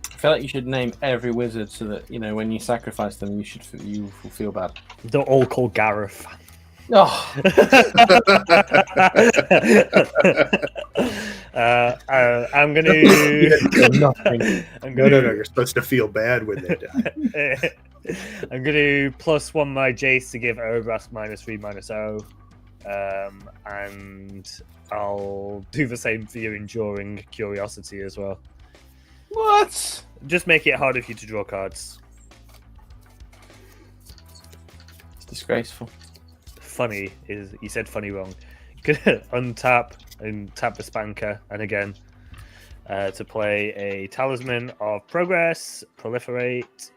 I feel like you should name every wizard so that when you sacrifice them, you will feel bad. They're all called Gareth. Oh. I'm gonna. No. You're supposed to feel bad when they die. I'm gonna +1 my Jace to give Erebras -3/-0, and I'll do the same for your Enduring Curiosity as well. What? Just make it harder for you to draw cards. It's disgraceful. Funny is you said funny wrong. Gonna untap and tap the Spanker, and again to play a Talisman of Progress, proliferate.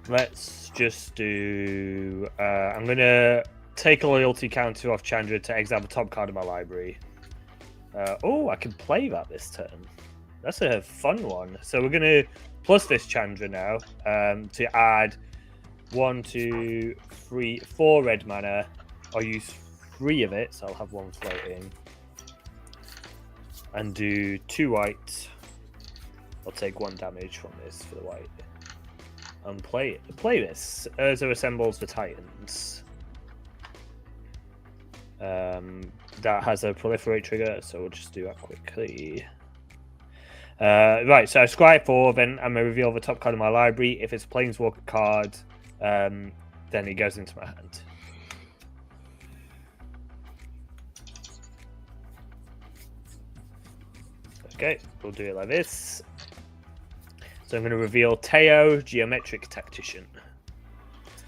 Let's just do. I'm gonna take a loyalty counter off Chandra to exile the top card of my library. I can play that this turn. That's a fun one. So we're gonna plus this Chandra now to add 1, 2, 3, 4 red mana. I'll use 3 of it, so I'll have 1 floating, and do 2 white. I'll take 1 damage from this for the white. And play this. Urza assembles the Titans. That has a proliferate trigger, so we'll just do that quickly. Right, so I scry 4, then I'm going to reveal the top card of my library. If it's a Planeswalker card, then it goes into my hand. Okay, we'll do it like this. So I'm going to reveal Teo, Geometric Tactician.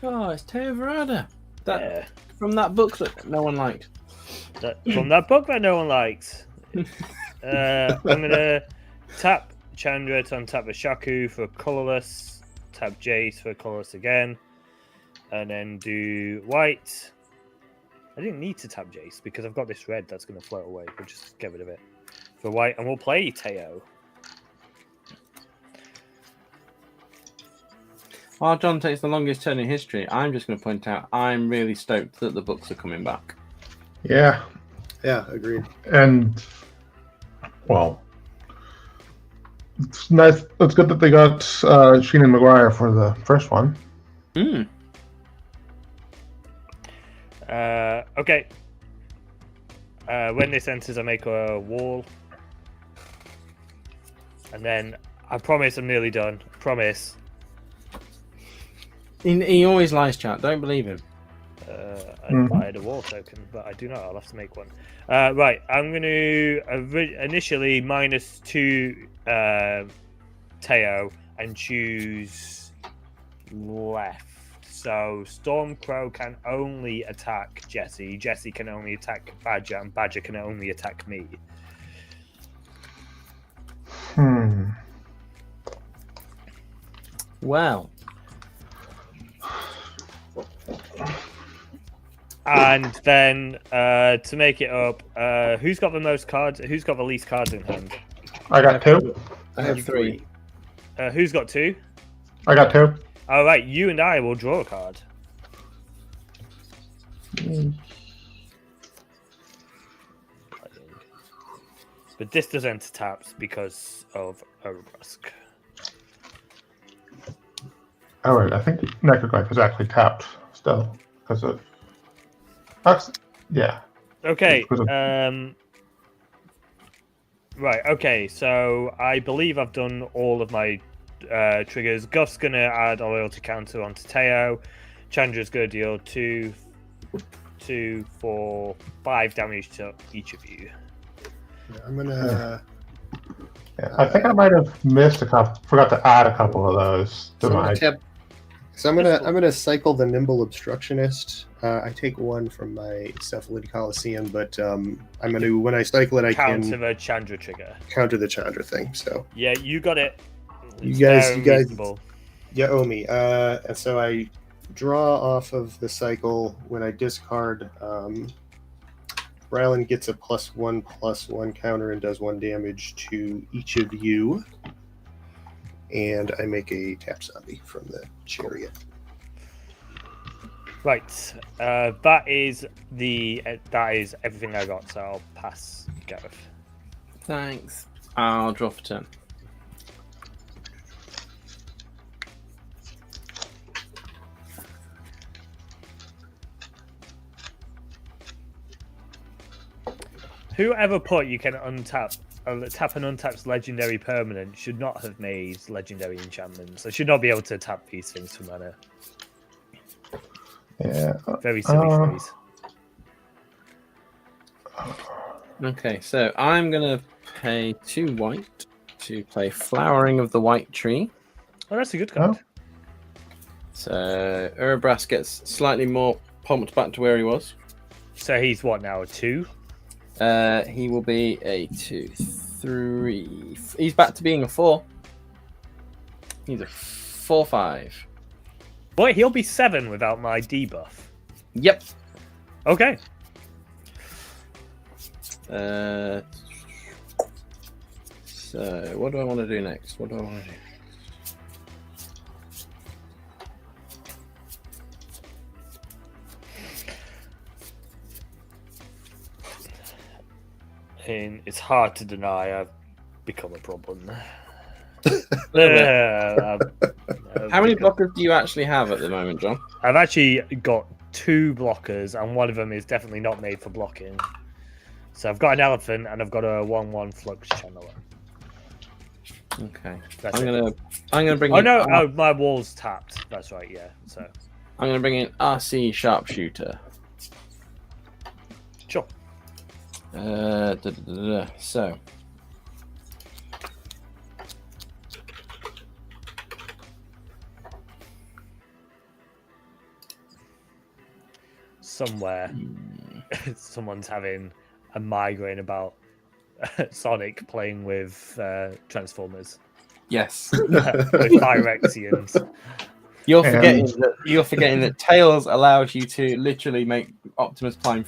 Oh, it's Teo Verada. Yeah. From that book that no one liked. From that book that no one liked. I'm going to tap Chandra to untap the Shaku for colorless, tap Jace for colorless again, and then do white. I didn't need to tap Jace because I've got this red that's going to float away. We'll just get rid of it for white, and we'll play Teo. While John takes the longest turn in history, I'm just going to point out I'm really stoked that the books are coming back. Yeah. Yeah, agreed. And, well, it's nice. It's good that they got Sheen and McGuire for the first one. Okay. When this enters, I make a wall. And then, I promise I'm nearly done. Promise. He always lies, chat. Don't believe him. I had a wall token, but I do not. I'll have to make one. Right, I'm going to initially -2 Teo and choose left. So Stormcrow can only attack Jesse. Jesse can only attack Badger, and Badger can only attack me. Well. And then to make it up, who's got the most cards? Who's got the least cards in hand? I got 2. I have 3. Who's got 2? I got 2. All right, you and I will draw a card. But this does enter taps because of Orubrusque. Oh, wait, I think Necroglyph is actually tapped still because of. Yeah. Okay. Right. Okay. So I believe I've done all of my triggers. Guff's gonna add a loyalty counter onto Teo. Chandra's gonna deal 2, 4, 5 damage to each of you. Yeah, I'm gonna. Yeah, I think I might have missed a couple. Forgot to add a couple of those to my. So I'm gonna cycle the Nimble Obstructionist. I take 1 from my Cephalid Coliseum, but I'm gonna when I cycle it, I counter can the Chandra trigger. Counter the Chandra thing. So yeah, you got it. You guys, reasonable. You owe me. And so I draw off of the cycle when I discard. Rylan gets a +1/+1 counter and does 1 damage to each of you. And I make a tap zombie from the chariot. Right, that is everything I got. So I'll pass Gareth. Thanks. I'll draw for turn. Whoever put you can tap an untapped legendary permanent should not have made legendary enchantments. I should not be able to tap these things for mana. Yeah. Very silly phrase. Okay, so I'm gonna pay 2 white to play Flowering of the White Tree. Oh, that's a good card. So Urabras gets slightly more pumped back to where he was. So he's what now? A 2? He will be a 2, 3. He's back to being a 4. He's a 4/5. Boy, he'll be 7 without my debuff. Yep. Okay. So what do I want to do next? What do I want to do? And it's hard to deny I've become a problem. How many blockers do you actually have at the moment, John? I've actually got 2 blockers, and one of them is definitely not made for blocking. So I've got an elephant, and I've got a 1/1 flux channeler. Okay. That's I'm it. gonna bring. Oh in, no! Oh, my wall's tapped. That's right. Yeah. So I'm gonna bring in RC Sharpshooter. sure. So. Somewhere, someone's having a migraine about Sonic playing with Transformers Yes. with Phyrexians. You're And- forgetting that Tails allows you to literally make Optimus Prime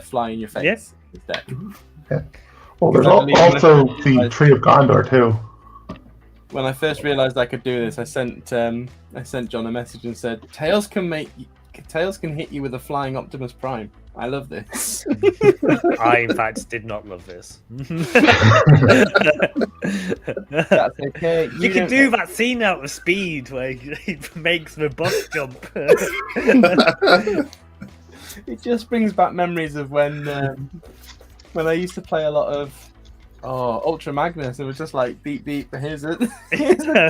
fly in your face. Yes. His deck. Well, there's Exactly. also the Tree of Gondor too. When I first realized I could do this, I sent John a message and said, Tails can hit you with a flying Optimus Prime. I love this. I, in fact, did not love this. That's okay. You can do that scene out of Speed where he makes the bus jump. It just brings back memories of when I used to play a lot of Ultra Magnus. It was just like beep beep. Here's a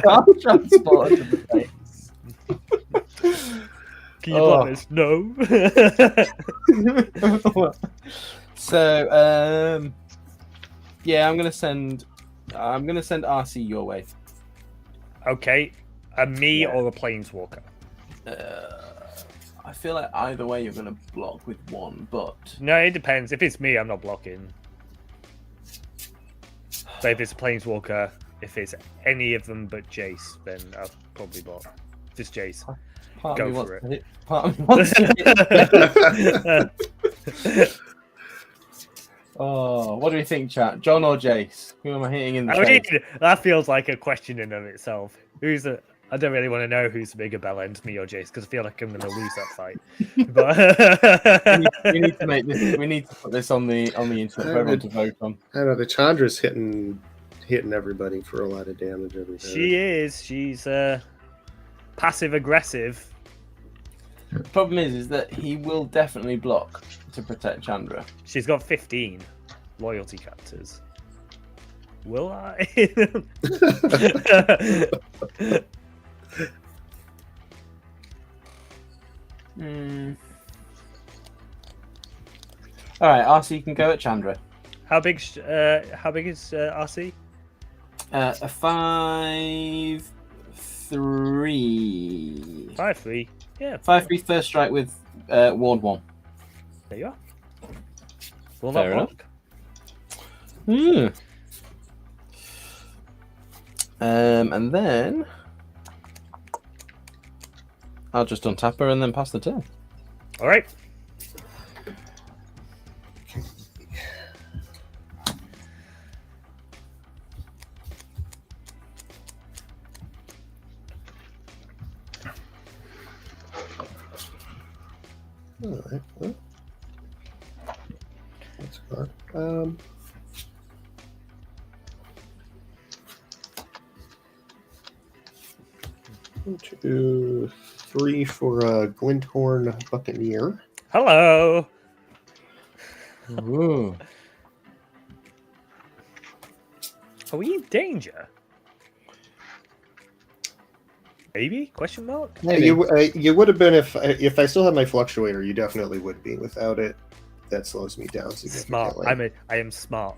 car transporter to the face. Can you block this? No. So yeah, I'm gonna send RC your way. Okay, me Yeah. or a planeswalker? I feel like either way you're gonna block with one, but No, it depends. If it's me, I'm not blocking. But if it's a planeswalker, if it's any of them but Jace, then I'll probably block. If it's Jace. part Go of me for wants it. to hit. Part of me wants to hit. Oh, what do we think, chat? John or Jace? Who am I hitting in the I mean, face? that feels like a question in of itself. I don't really want to know who's the bigger bell end, me or Jace, because I feel like I'm going to lose that fight. But we need to make this. We need to put this on the internet for everyone to vote on. I don't know. The Chandra's hitting everybody for a lot of damage every time. she is. She's passive aggressive. The problem is that he will definitely block to protect Chandra. She's got 15 loyalty captors. Will I? All right, RC can go at Chandra. How big is RC? A 5-3. 5-3. Yeah. 5-3 first strike with Ward 1. There you are. Will Fair not enough. block. And then I'll just untap her and then pass the turn. All right. All right. Well, that's fine. 1, 2, 3 for a Glinthorn Buccaneer. Hello. Ooh. Are we in danger? Maybe? Question mark? Maybe. You would have been if I still had my Fluctuator. You definitely would be. Without it, that slows me down Smart. significantly. I am smart.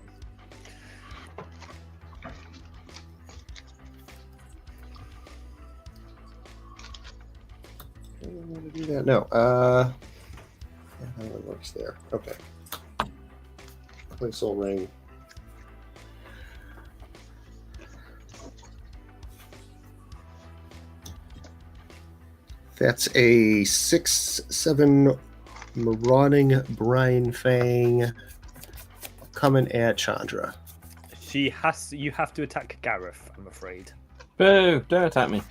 I'm gonna do that. No. How it works there. Okay. Play Soul Ring. That's a 6/7 Marauding Brine Fang coming at Chandra. You have to attack Gareth, I'm afraid. Boo! Don't attack me.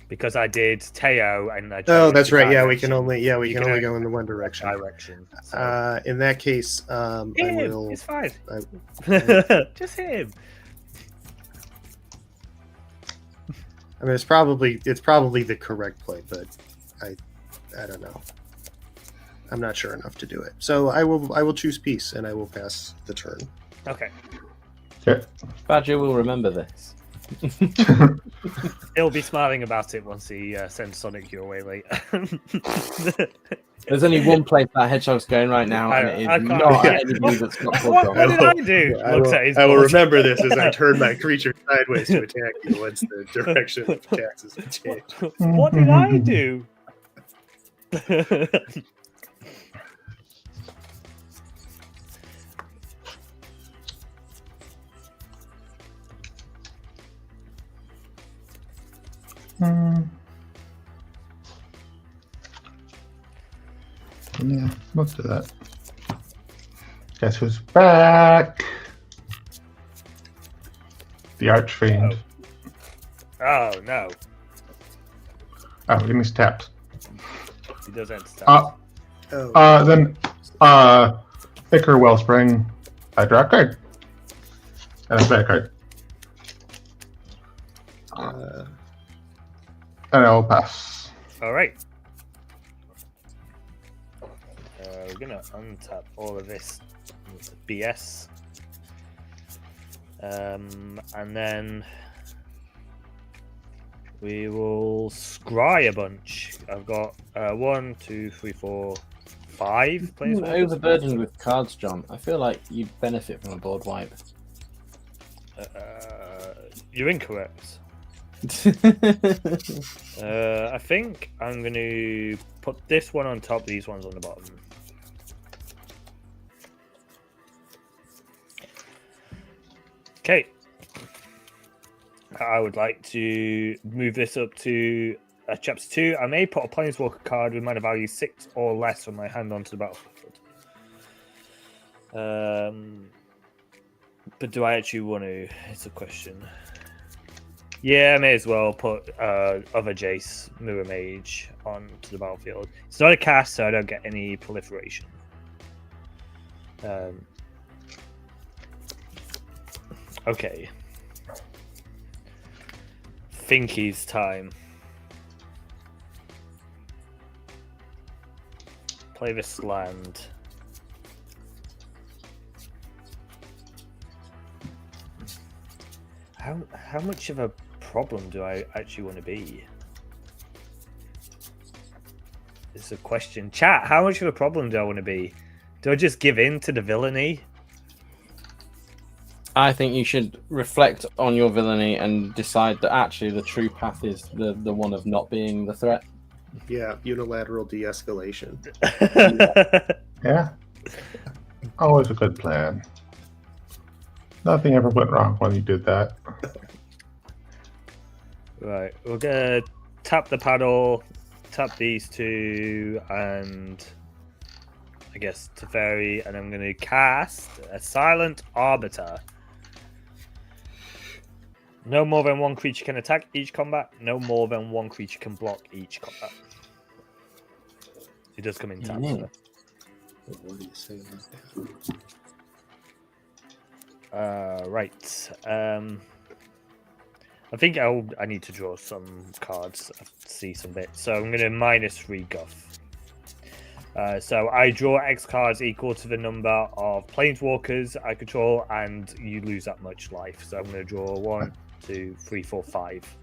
Because I did Teo and I Oh, changed that's the right. Yeah, we direction. can only You we can only go in the one direction. So. In that case, I Hit him. will. It's fine. Just hit him. I mean, it's probably the correct play, but I don't know. I'm not sure enough to do it. So I will choose peace and I will pass the turn. Okay. Okay. Badger will remember this. He'll be smiling about it once he sends Sonic your way later. There's only one place that hedgehog's going right now, and it is not anybody that's got What called did I do? Yeah, Looks at his I will balls. remember this as I turn my creature sideways to attack you once the direction of attacks is changed. What did I do? Yeah, let's do that. Guess who's back? The Archfiend. Oh no, Oh, he needs tapped. he does enter stats. Then, Icar Wellspring. I draw a card. And I play a card. And I will pass. All right. We're gonna untap all of this BS, and then we will scry a bunch. I've got 1, 2, 3, 4, 5 players. Overburdened with cards, John. I feel like you'd benefit from a board wipe. You're incorrect. I think I'm going to put this one on top, these ones on the bottom. Okay. I would like to move this up to chapter 2. I may put a Planeswalker card with mana value 6 or less from my hand onto the battlefield. But do I actually want to? It's a question. Yeah, I may as well put other Jace, Mirror Mage, onto the battlefield. It's not a cast, so I don't get any proliferation. Okay. Finky's time. Play this land. How much of a problem do I actually want to be? It's a question. Chat, how much of a problem do I want to be? Do I just give in to the villainy? I think you should reflect on your villainy and decide that actually the true path is the one of not being the threat. Yeah, unilateral de-escalation. Yeah. Always a good plan. Nothing ever went wrong when you did that. Right, we're gonna tap the paddle, tap these two, and I guess Teferi, and I'm gonna cast a Silent Arbiter. No more than one creature can attack each combat. No more than one creature can block each combat. It does come in tap. Yeah. What do you say about that? Right. I think I need to draw some cards, see some bits. So I'm going to -3 Guff. So I draw X cards equal to the number of planeswalkers I control, and you lose that much life. So I'm going to draw 1, 2, 3, 4, 5.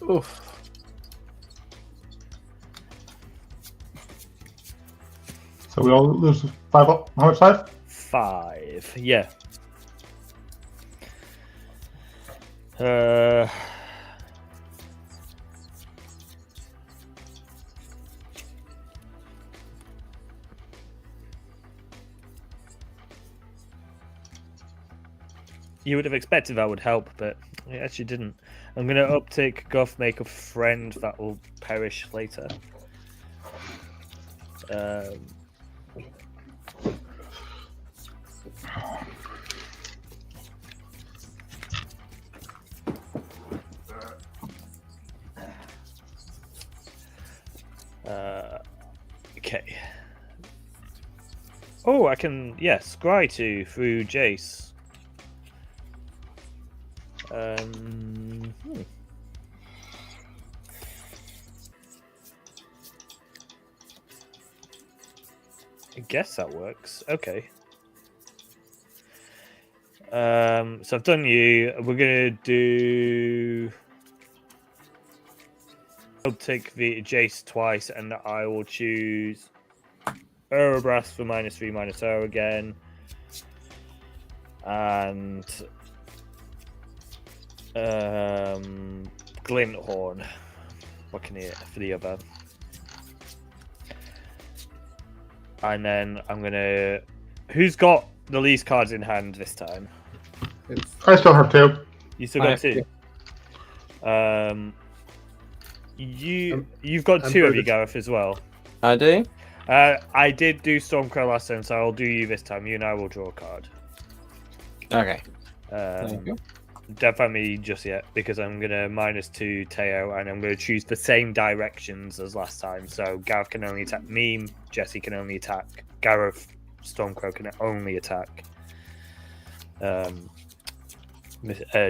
Oof. So we all lose 5. How much 5? 5. Yeah. You would have expected that would help, but it actually didn't. I'm going to uptick Guff, make a friend that will perish later. Okay. Oh, I can, yes, scry to through Jace. I guess that works. Okay. So I've done you. We're gonna do. I'll take the Jace twice, and I will choose Erebras for -3, -0 again, and Glinthorn. What can you for the other? And then I'm gonna. Who's got the least cards in hand this time? I still have 2. You still got 2. You've got 2 of you, Gareth, as well. I do. I did do Stormcrow last time, so I'll do you this time. You and I will draw a card. Okay. Thank you. Don't find me just yet because I'm gonna -2 Teo, and I'm gonna choose the same directions as last time. So Gareth can only attack me. Jesse can only attack Gareth. Stormcrow can only attack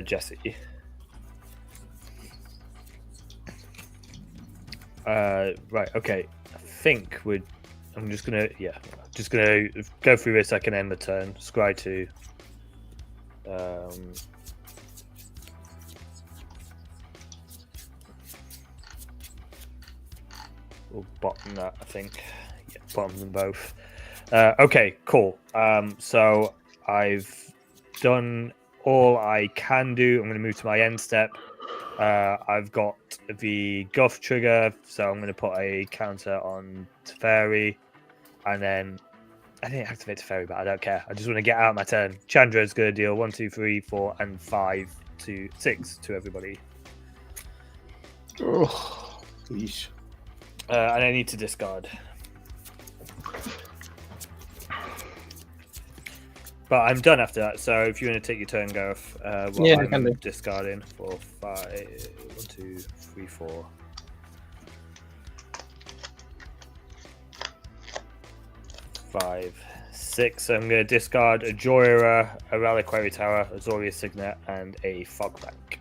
Jesse. Right. Okay. I think I'm just gonna go through this. I can end the turn. Scry 2. We'll bottom that, I think. Yeah, bottom them both. Okay, cool. So I've done all I can do. I'm going to move to my end step. I've got the Guff trigger, so I'm going to put a counter on Teferi, and then I didn't activate Teferi, but I don't care. I just want to get out my turn. Chandra's going to deal 1, 2, 3, 4, and 5 to 6 to everybody. Oh, yeesh. And I need to discard. But I'm done after that, so if you want to take your turn, Gareth, Yeah, I can do. Discarding 4, 5, 1, 2, 3, 4. Five, 6. So I'm going to discard a Joyra, a Reliquary Tower, a Zoria Signet, and a Fog Bank.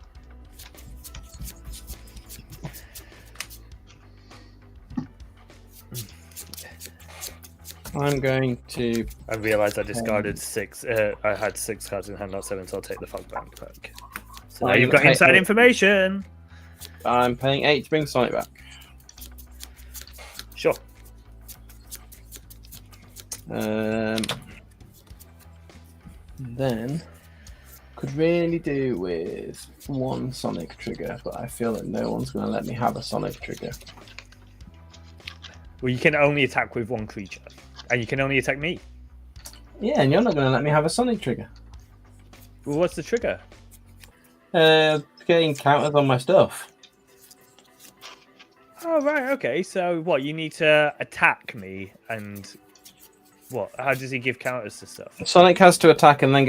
I'm going to. I realised I discarded 6. I had 6 cards in hand, not 7, so I'll take the Fog Bank back. So now you've got inside information. I'm paying 8 to bring Sonic back. Sure. Then could really do with 1 Sonic trigger, but I feel that no one's going to let me have a Sonic trigger. Well, you can only attack with 1 creature, and you can only attack me. Yeah, and you're not going to let me have a Sonic trigger. Well, what's the trigger? Getting counters on my stuff. Oh, right, okay. So what, you need to attack me, and what? How does he give counters to stuff? Sonic has to attack and then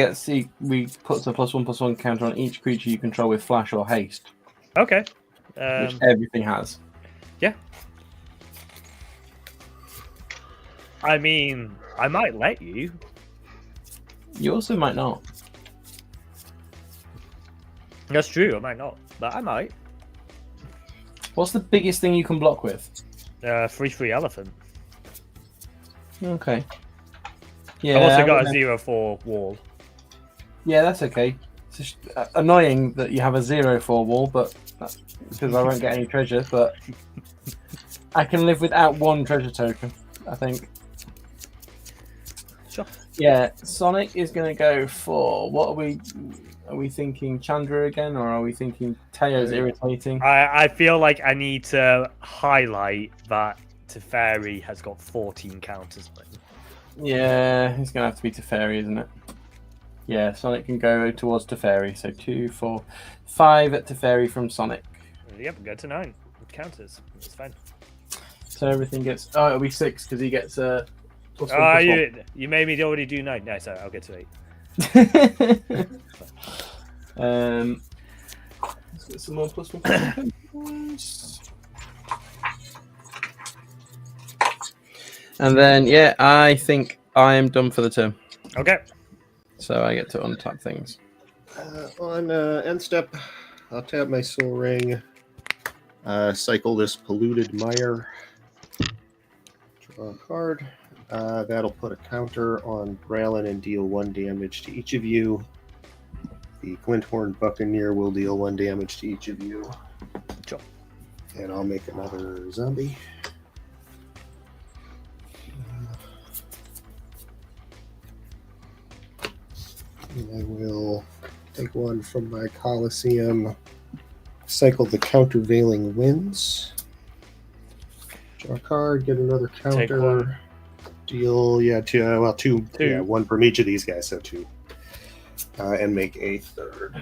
we puts a +1/+1 counter on each creature you control with flash or haste. Okay. Which everything has. Yeah. I mean, I might let you. You also might not. That's true, I might not, but I might. What's the biggest thing you can block with? 3/3 elephant. Okay. Yeah. I've also got a 0/4 wall. Yeah, that's okay. It's just annoying that you have a 0/4 wall, but that's because I won't get any treasure. But I can live without 1 treasure token, I think. Sure. Yeah, Sonic is going to go for what are we? Are we thinking Chandra again, or are we thinking Teo's irritating? I feel like I need to highlight that Teferi has got 14 counters on it. Yeah, it's going to have to be Teferi, isn't it? Yeah, Sonic can go towards Teferi. So 2, 4, 5 at Teferi from Sonic. Yep, go to 9 with counters. It's fine. So everything gets. Oh, it'll be 6 because he gets +1/+1. You made me already do 9. No, sorry, I'll get to 8. Let's get some more +1/+1. And then, yeah, I think I am done for the turn. Okay. So I get to untap things. On end step, I'll tap my Soul Ring, cycle this Polluted Mire, draw a card. That'll put a counter on Bralin and deal 1 damage to each of you. The Glinthorn Buccaneer will deal 1 damage to each of you. Sure. And I'll make another zombie. And I will take 1 from my Coliseum, cycle the Countervailing Winds. Draw a card, get another counter. Deal, 2. Yeah, 1 from each of these guys, so 2. And make a 3rd.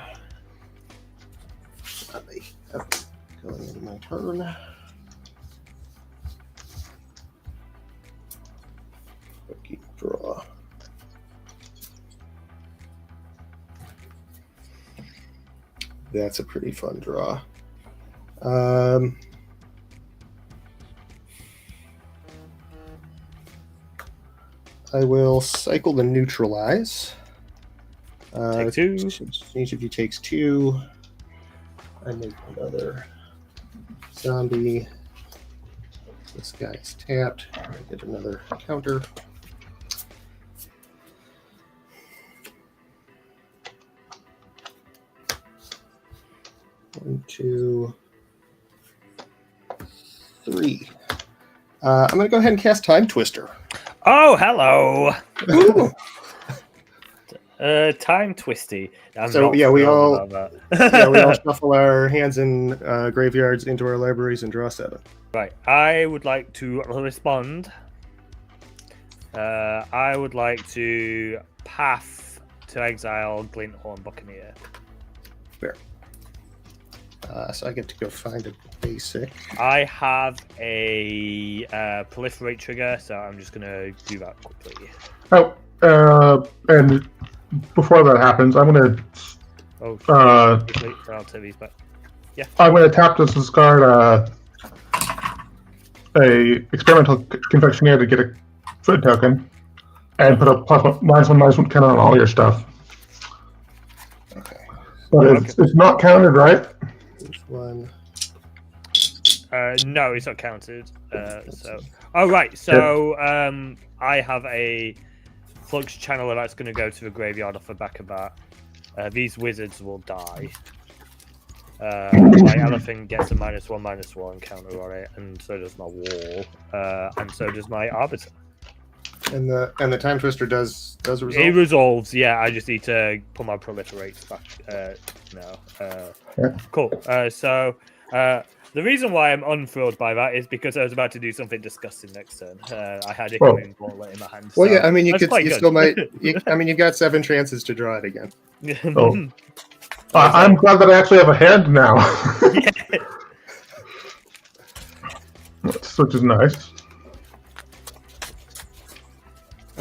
Going into my turn. Draw. That's a pretty fun draw. I will cycle the Neutralize. Take 2. Each of you takes 2. I make another zombie. This guy's tapped. I get another counter. One, 2, 3. I'm going to go ahead and cast Time Twister. Oh, hello. Time Twisty. We all shuffle our hands in graveyards into our libraries and draw 7. Right. I would like to respond. I would like to path to exile Glinthorn Buccaneer. Fair. So I get to go find a basic. I have a proliferate trigger, so I'm just going to do that quickly. And before that happens, I'm going to... quickly, I'll take these back. Yeah. I'm going to tap to discard a experimental confectioneer to get a food token, and put a +1/-1 counter on all your stuff. Okay. But it's not counted, right? One. No, it's not counted. So I have a flux channeler that's going to go to the graveyard off the back of that. These wizards will die. My elephant gets a -1/-1 counter on it, and so does my wall, and so does my arbiter. And the Time Twister does resolve? It resolves, yeah. I just need to put my proliferates back now. Cool. So the reason why I'm unthrilled by that is because I was about to do something disgusting next turn. I had a Green Gauntlet in my hand. Well, so yeah, I mean, you still might. You got 7 chances to draw it again. I'm glad that I actually have a hand now. Which is nice.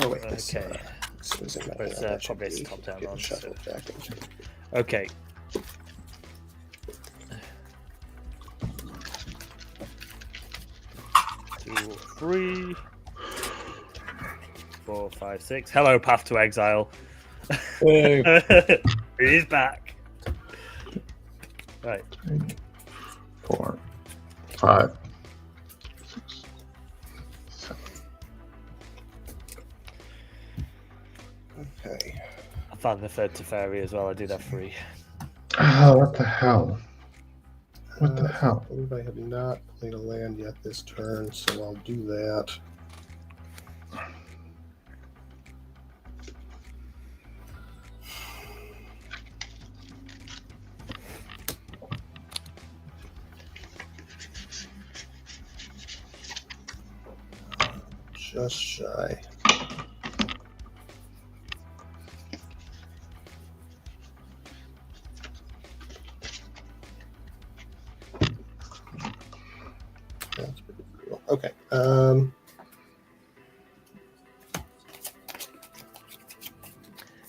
Oh wait. Okay. Let's pop this top down on. So. Okay. Two, 3, 4, 5, 6. Hello, Path to Exile. He's back. Right. 3, 4, 5, 6, 7. Okay. I found the third Teferi as well. I did have 3. Oh, what the hell? What the hell? I believe I have not played a land yet this turn, so I'll do that. Just shy. That's pretty cool. Okay.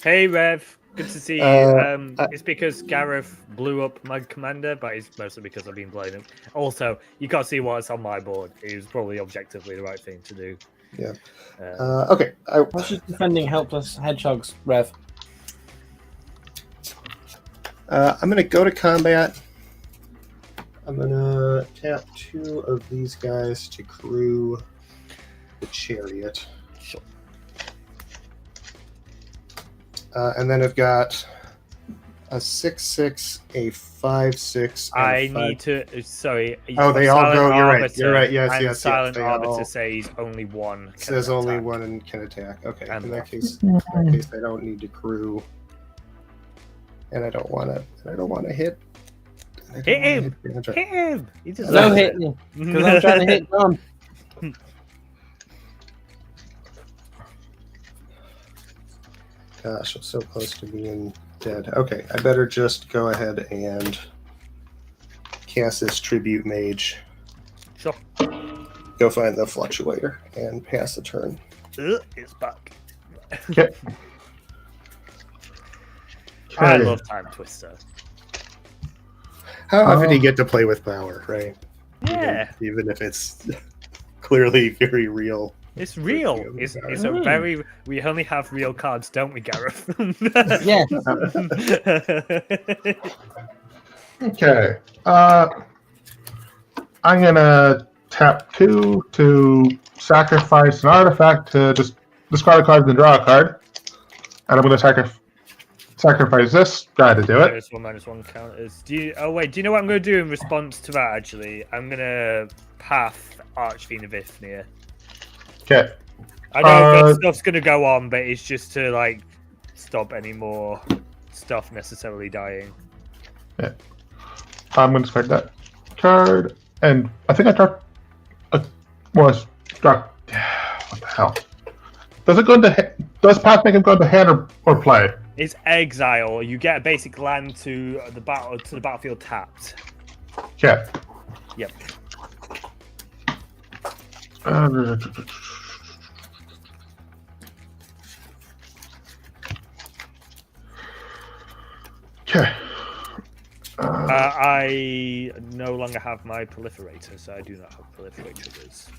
Hey, Rev. Good to see you. It's because Gareth blew up my commander, but it's mostly because I've been playing him. Also, you can't see what's on my board. It was probably objectively the right thing to do. Yeah. Okay. I was just defending helpless hedgehogs, Rev. I'm going to go to combat. I'm going to tap 2 of these guys to crew the chariot. Sure. And then I've got a 6/6, a 5/6. And I a 5... need to. Sorry. Oh, they all Silent go. You're right. Arbiter, You're right. Yes, and yes, Silent yes. Arbiter says only one. It says only attack. one can attack. Okay. And In more. that case, I don't need to crew, and I don't want to. I don't want to hit. Hit him! Hit him! He deserves No it. hit me, because I'm trying to hit John. Gosh, I'm so close to being dead. Okay, I better just go ahead and cast this Tribute Mage. Sure. Go find the Fluctuator and pass the turn. It's back. Okay. I Okay. love Time Twister. How often Oh. do you get to play with power, right? Yeah, Even if it's clearly very real. it's real. It's a very. We only have real cards, don't we, Gareth? Yeah. Okay. I'm gonna tap 2 to sacrifice an artifact to just discard a card and draw a card, and I'm gonna sacrifice this guy to do it. -1 counters. Do you? Oh wait. Do you know what I'm going to do in response to that? Actually, I'm going to path Archfiend of Ithnia. Okay. I know that stuff's going to go on, but it's just to like stop any more stuff necessarily dying. Yeah. I'm gonna discard that card, and I think I dropped. What the hell? Does it go into? Does path make him go into hand or play? It's exile. You get a basic land to the battlefield tapped. Okay. Yep. Okay. I no longer have my proliferator, so I do not have proliferate triggers.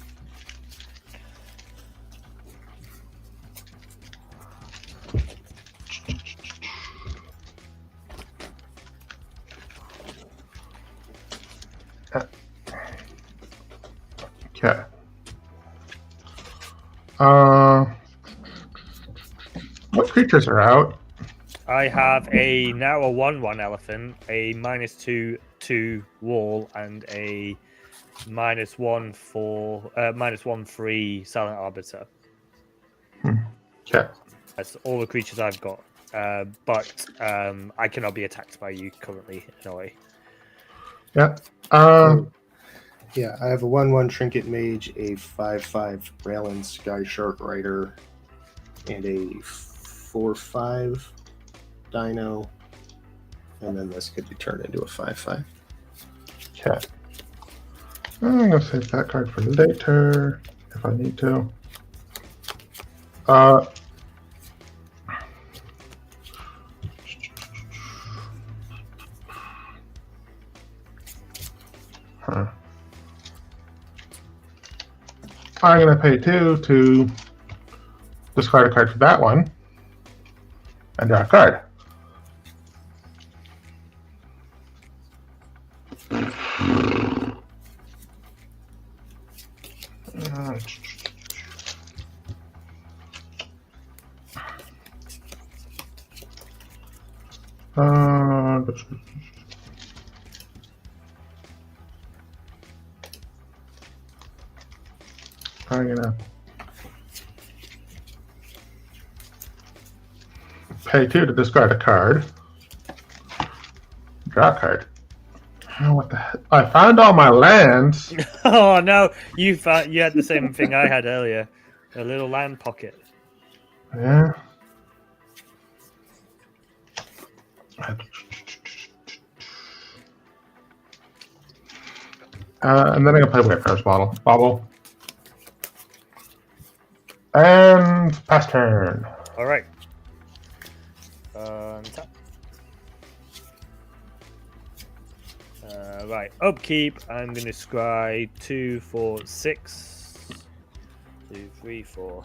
Okay. What creatures are out? I have now a 1/1 elephant, a -2/2 wall, and a -1/3 silent arbiter. Okay. That's all the creatures I've got. But I cannot be attacked by you currently, anyway. Yeah. Yeah, I have a 1/1 Trinket Mage, a 5/5 Raylan Sky Shark Rider, and a 4/5 Dino, and then this could be turned into a 5/5. Okay. I'm gonna save that card for later if I need to. I'm gonna pay 2 to discard a card for that one and draw a card. I'm gonna pay 2 to discard a card. Draw a card. Oh, what the heck? I found all my lands. Oh no, you had the same thing I had earlier. A little land pocket. Yeah. And then I'm gonna play Wayfarer's Bauble. And pass turn. All right. Tap. Right. Upkeep. I'm going to scry 2, 4, 6. 2, 3, 4,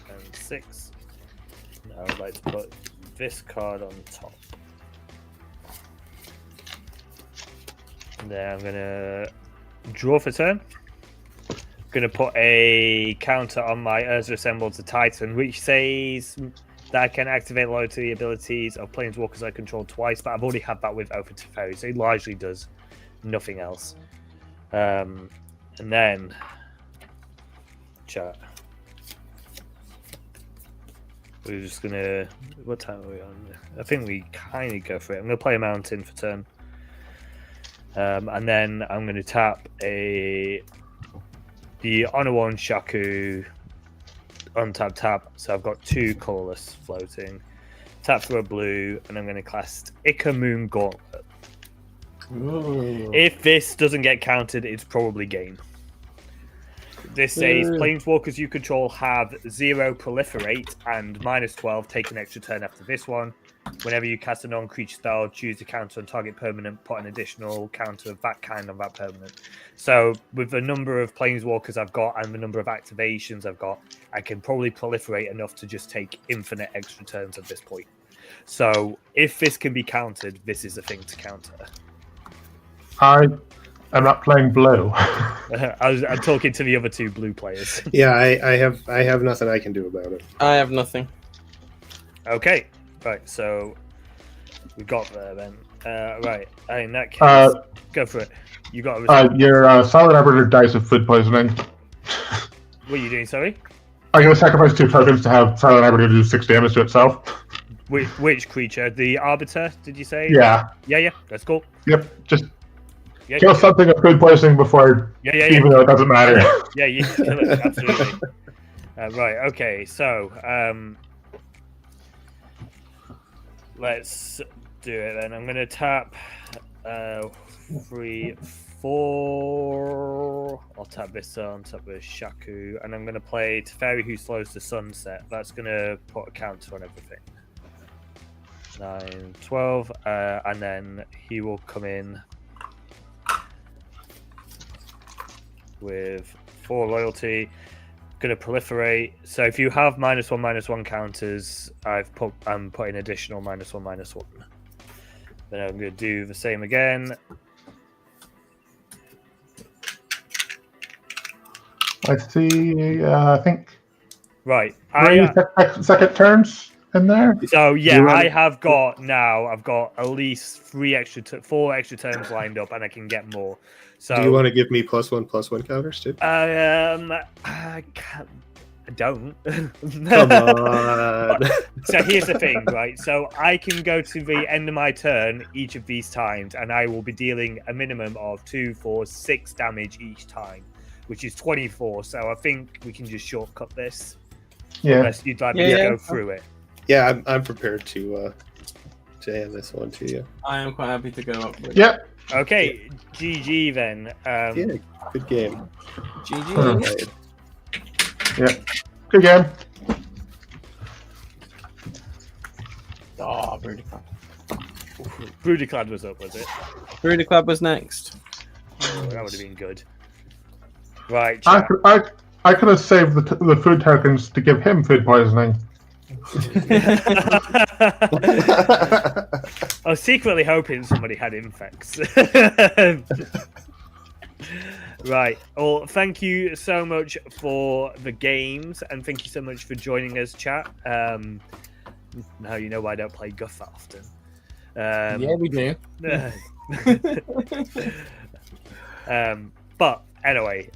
and 6. Now I'd like to put this card on top. And then I'm going to draw for turn. Going to put a counter on my Urza Assembled to Titan, which says that can activate loyalty abilities of planeswalkers I control twice, but I've already had that with Open Teferi, so it largely does nothing else. And then chat. We're just gonna. What time are we on? I think we kind of go for it. I'm gonna play a mountain for turn, and then I'm gonna tap the Honor One Shaku. Untap tap, so I've got 2 colorless floating. Tap for a blue, and I'm going to cast Ica Moon Gauntlet. Ooh. If this doesn't get counted, it's probably game. This says planeswalkers you control have 0 proliferate and -12. Take an extra turn after this one. Whenever you cast a non-creature spell, choose a counter on target permanent, put an additional counter of that kind on that permanent. So with the number of planeswalkers I've got and the number of activations I've got, I can probably proliferate enough to just take infinite extra turns at this point. So if this can be countered, this is the thing to counter. I'm not playing blue. I'm talking to the other 2 blue players. Yeah, I have nothing I can do about it. I have nothing. Okay. Right, so we got there then. Right, in that case, go for it. You got your Silent Arbiter dies of food poisoning. What are you doing, sorry? I'm going to sacrifice 2 tokens to have Silent Arbiter do 6 damage to itself. Which creature? The Arbiter, did you say? Yeah. Yeah, that's cool. Yep, just kill something of food poisoning before, even though it doesn't matter. Yeah, you can kill it, absolutely. Right, okay, so... let's do it then. I'm going to tap 3, 4. I'll tap this on top of Shaku, and I'm going to play Teferi Who Slows the Sunset. That's going to put a counter on everything. 9, 12, and then he will come in with 4 loyalty. Going to proliferate. So if you have -1/-1 counters, I'm putting additional -1/-1. Then I'm going to do the same again. I see. I think. Right. 3 second turns in there. So yeah, I've got at least 4 extra turns lined up, and I can get more. So, do you want to give me +1/+1 counters too? I don't. Come on. So here's the thing, right? So I can go to the end of my turn each of these times, and I will be dealing a minimum of 2, 4, 6 damage each time, which is 24. So I think we can just shortcut this. Yeah. Unless you'd like me to go through it. Yeah, I'm prepared to hand this one to you. I am quite happy to go up with. Yep. Okay, GG then. Yeah, good game. GG. Yeah, good game. Oh, Brudiclad. Brudiclad was up, was it? Brudiclad was next. Oh, that would have been good. Right. I could have saved the food tokens to give him food poisoning. I was secretly hoping somebody had infects. Right. Well, thank you so much for the games, and thank you so much for joining us, chat. Now you know why I don't play Guff that often. Yeah, we do. But anyway,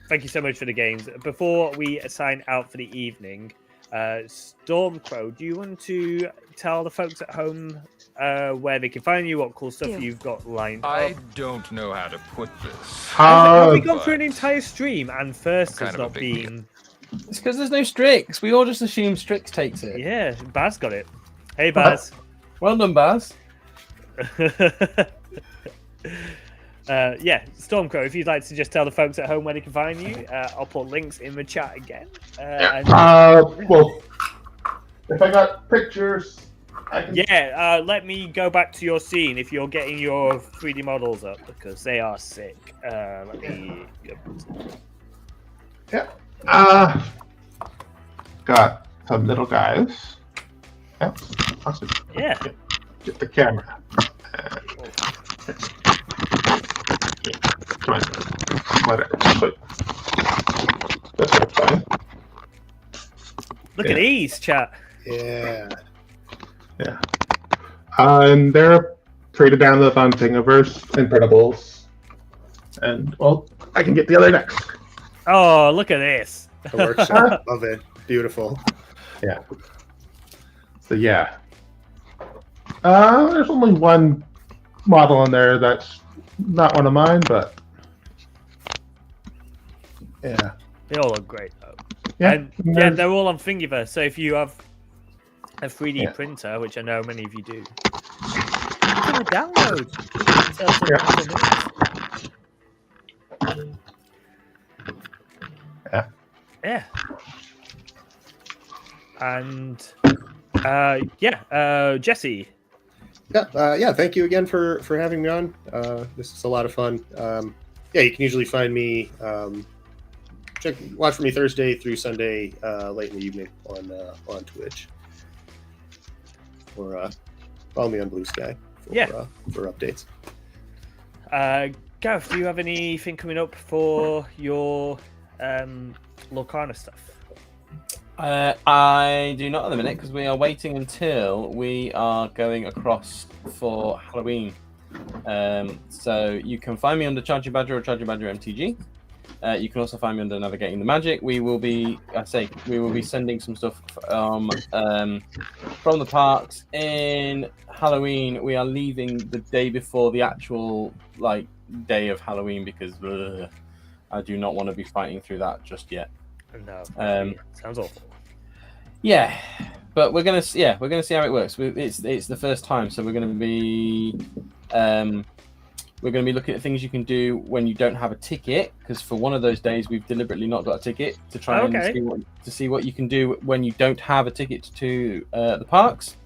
thank you so much for the games. Before we sign out for the evening, Stormcrow, do you want to tell the folks at home where they can find you, what cool stuff you've got lined up? I don't know how to put this. Have we gone through an entire stream and first has not been... It's because there's no Strix. We all just assume Strix takes it. Yeah, Baz got it. Hey, Baz. Well done, Baz. Yeah, Stormcrow, if you'd like to just tell the folks at home where they can find you, I'll put links in the chat again. Well, if I got pictures, I can... Yeah, let me go back to your scene if you're getting your 3D models up, because they are sick. Let me go. Yeah. Got some little guys. Yeah. Awesome. Yeah. Get the camera. Come on. That's fine. Look at these, chat. Yeah. Yeah. And they're free to download on Thingiverse and printables. And, well, I can get the other next. Oh, look at this. The workshop. Love it. Beautiful. Yeah. So, yeah. There's only one model in there that's not one of mine, but yeah. They all look great, though. Yeah, And yeah, they're all on Thingiverse. So if you have a 3D printer, which I know many of you do, you can download. Yeah. And Jesse. Yeah. Thank you again for having me on. This is a lot of fun. Yeah, you can usually find me. Watch for me Thursday through Sunday, late in the evening on Twitch, or follow me on Blue Sky for updates. Guff, do you have anything coming up for your Lorcana stuff? I do not at the minute because we are waiting until we are going across for Halloween. So you can find me under Charging Badger or Charging Badger MTG. You can also find me under Navigating the Magic. We will be sending some stuff from the parks in Halloween. We are leaving the day before the actual day of Halloween because I do not want to be fighting through that just yet. No, sounds awful. Yeah, but we're gonna see how it works. It's the first time, so we're gonna be looking at things you can do when you don't have a ticket. Because for one of those days, we've deliberately not got a ticket to try and see what you can do when you don't have a ticket to the parks.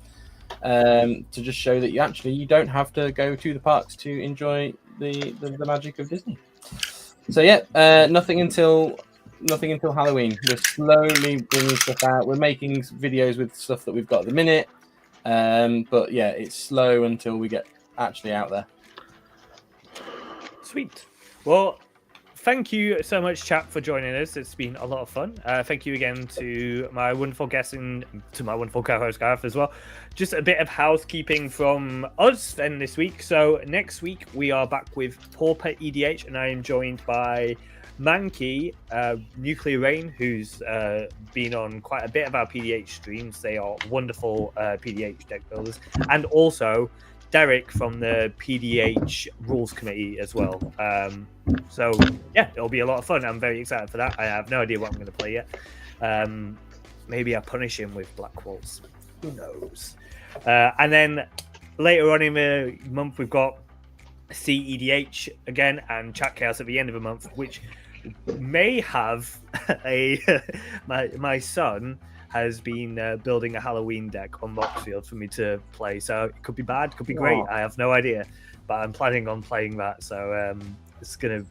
To just show that you don't have to go to the parks to enjoy the magic of Disney. So yeah, nothing until Halloween. We're slowly bringing stuff out. We're making videos with stuff that we've got at the minute. But yeah, it's slow until we get actually out there. Sweet. Well, thank you so much, chat, for joining us. It's been a lot of fun. Thank you again to my wonderful guest and to my wonderful co-host Gareth as well. Just a bit of housekeeping from us then this week. So next week we are back with Pauper EDH, and I am joined by Mankey, Nuclear Rain, who's been on quite a bit of our PDH streams. They are wonderful PDH deck builders, and also Derek from the PDH Rules Committee as well. So yeah, it'll be a lot of fun. I'm very excited for that. I have no idea what I'm going to play yet. Maybe I punish him with Black Waltz. Who knows? And then later on in the month, we've got CEDH again and Chat Chaos at the end of the month, which may have my son has been building a Halloween deck on Moxfield for me to play. So it could be bad, could be great. I have no idea, but I'm planning on playing that. So it's gonna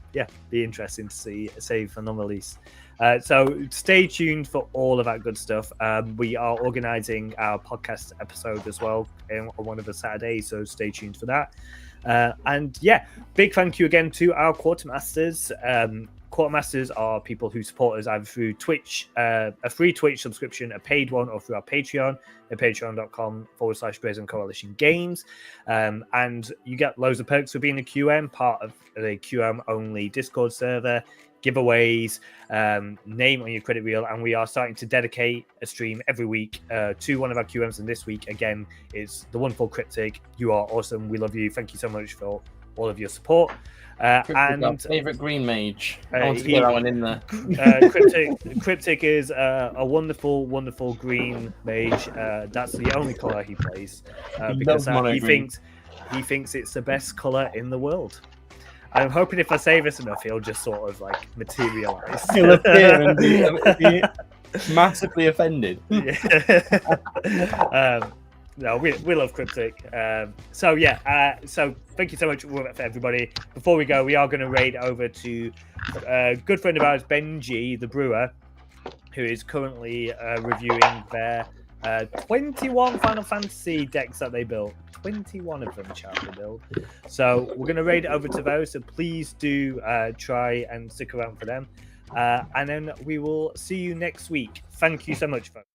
be interesting to see save and non-release. So stay tuned for all of that good stuff. We are organising our podcast episode as well on one of the Saturdays, so stay tuned for that. And yeah, big thank you again to our quartermasters. Quartermasters are people who support us either through Twitch, a free Twitch subscription, a paid one, or through our Patreon at patreon.com/Brazen Coalition Games. And you get loads of perks for being a QM, part of the QM only Discord server, giveaways, name on your credit reel, and we are starting to dedicate a stream every week to one of our QMs. And this week again is the wonderful Cryptic. You are awesome. We love you. Thank you so much for all of your support. And favorite green mage. I want to get that one in there. Cryptic is a wonderful green mage. That's the only color he plays because he thinks it's the best color in the world. I'm hoping if I say this enough, he'll just sort of materialize. He'll appear and be massively offended. No, we love Cryptic. So thank you so much for everybody. Before we go, we are going to raid over to a good friend of ours, Benji the Brewer, who is currently reviewing their 21 Final Fantasy decks that they built. 21 of them, chat, they build. So we're going to raid over to those. So please do try and stick around for them. And then we will see you next week. Thank you so much, folks.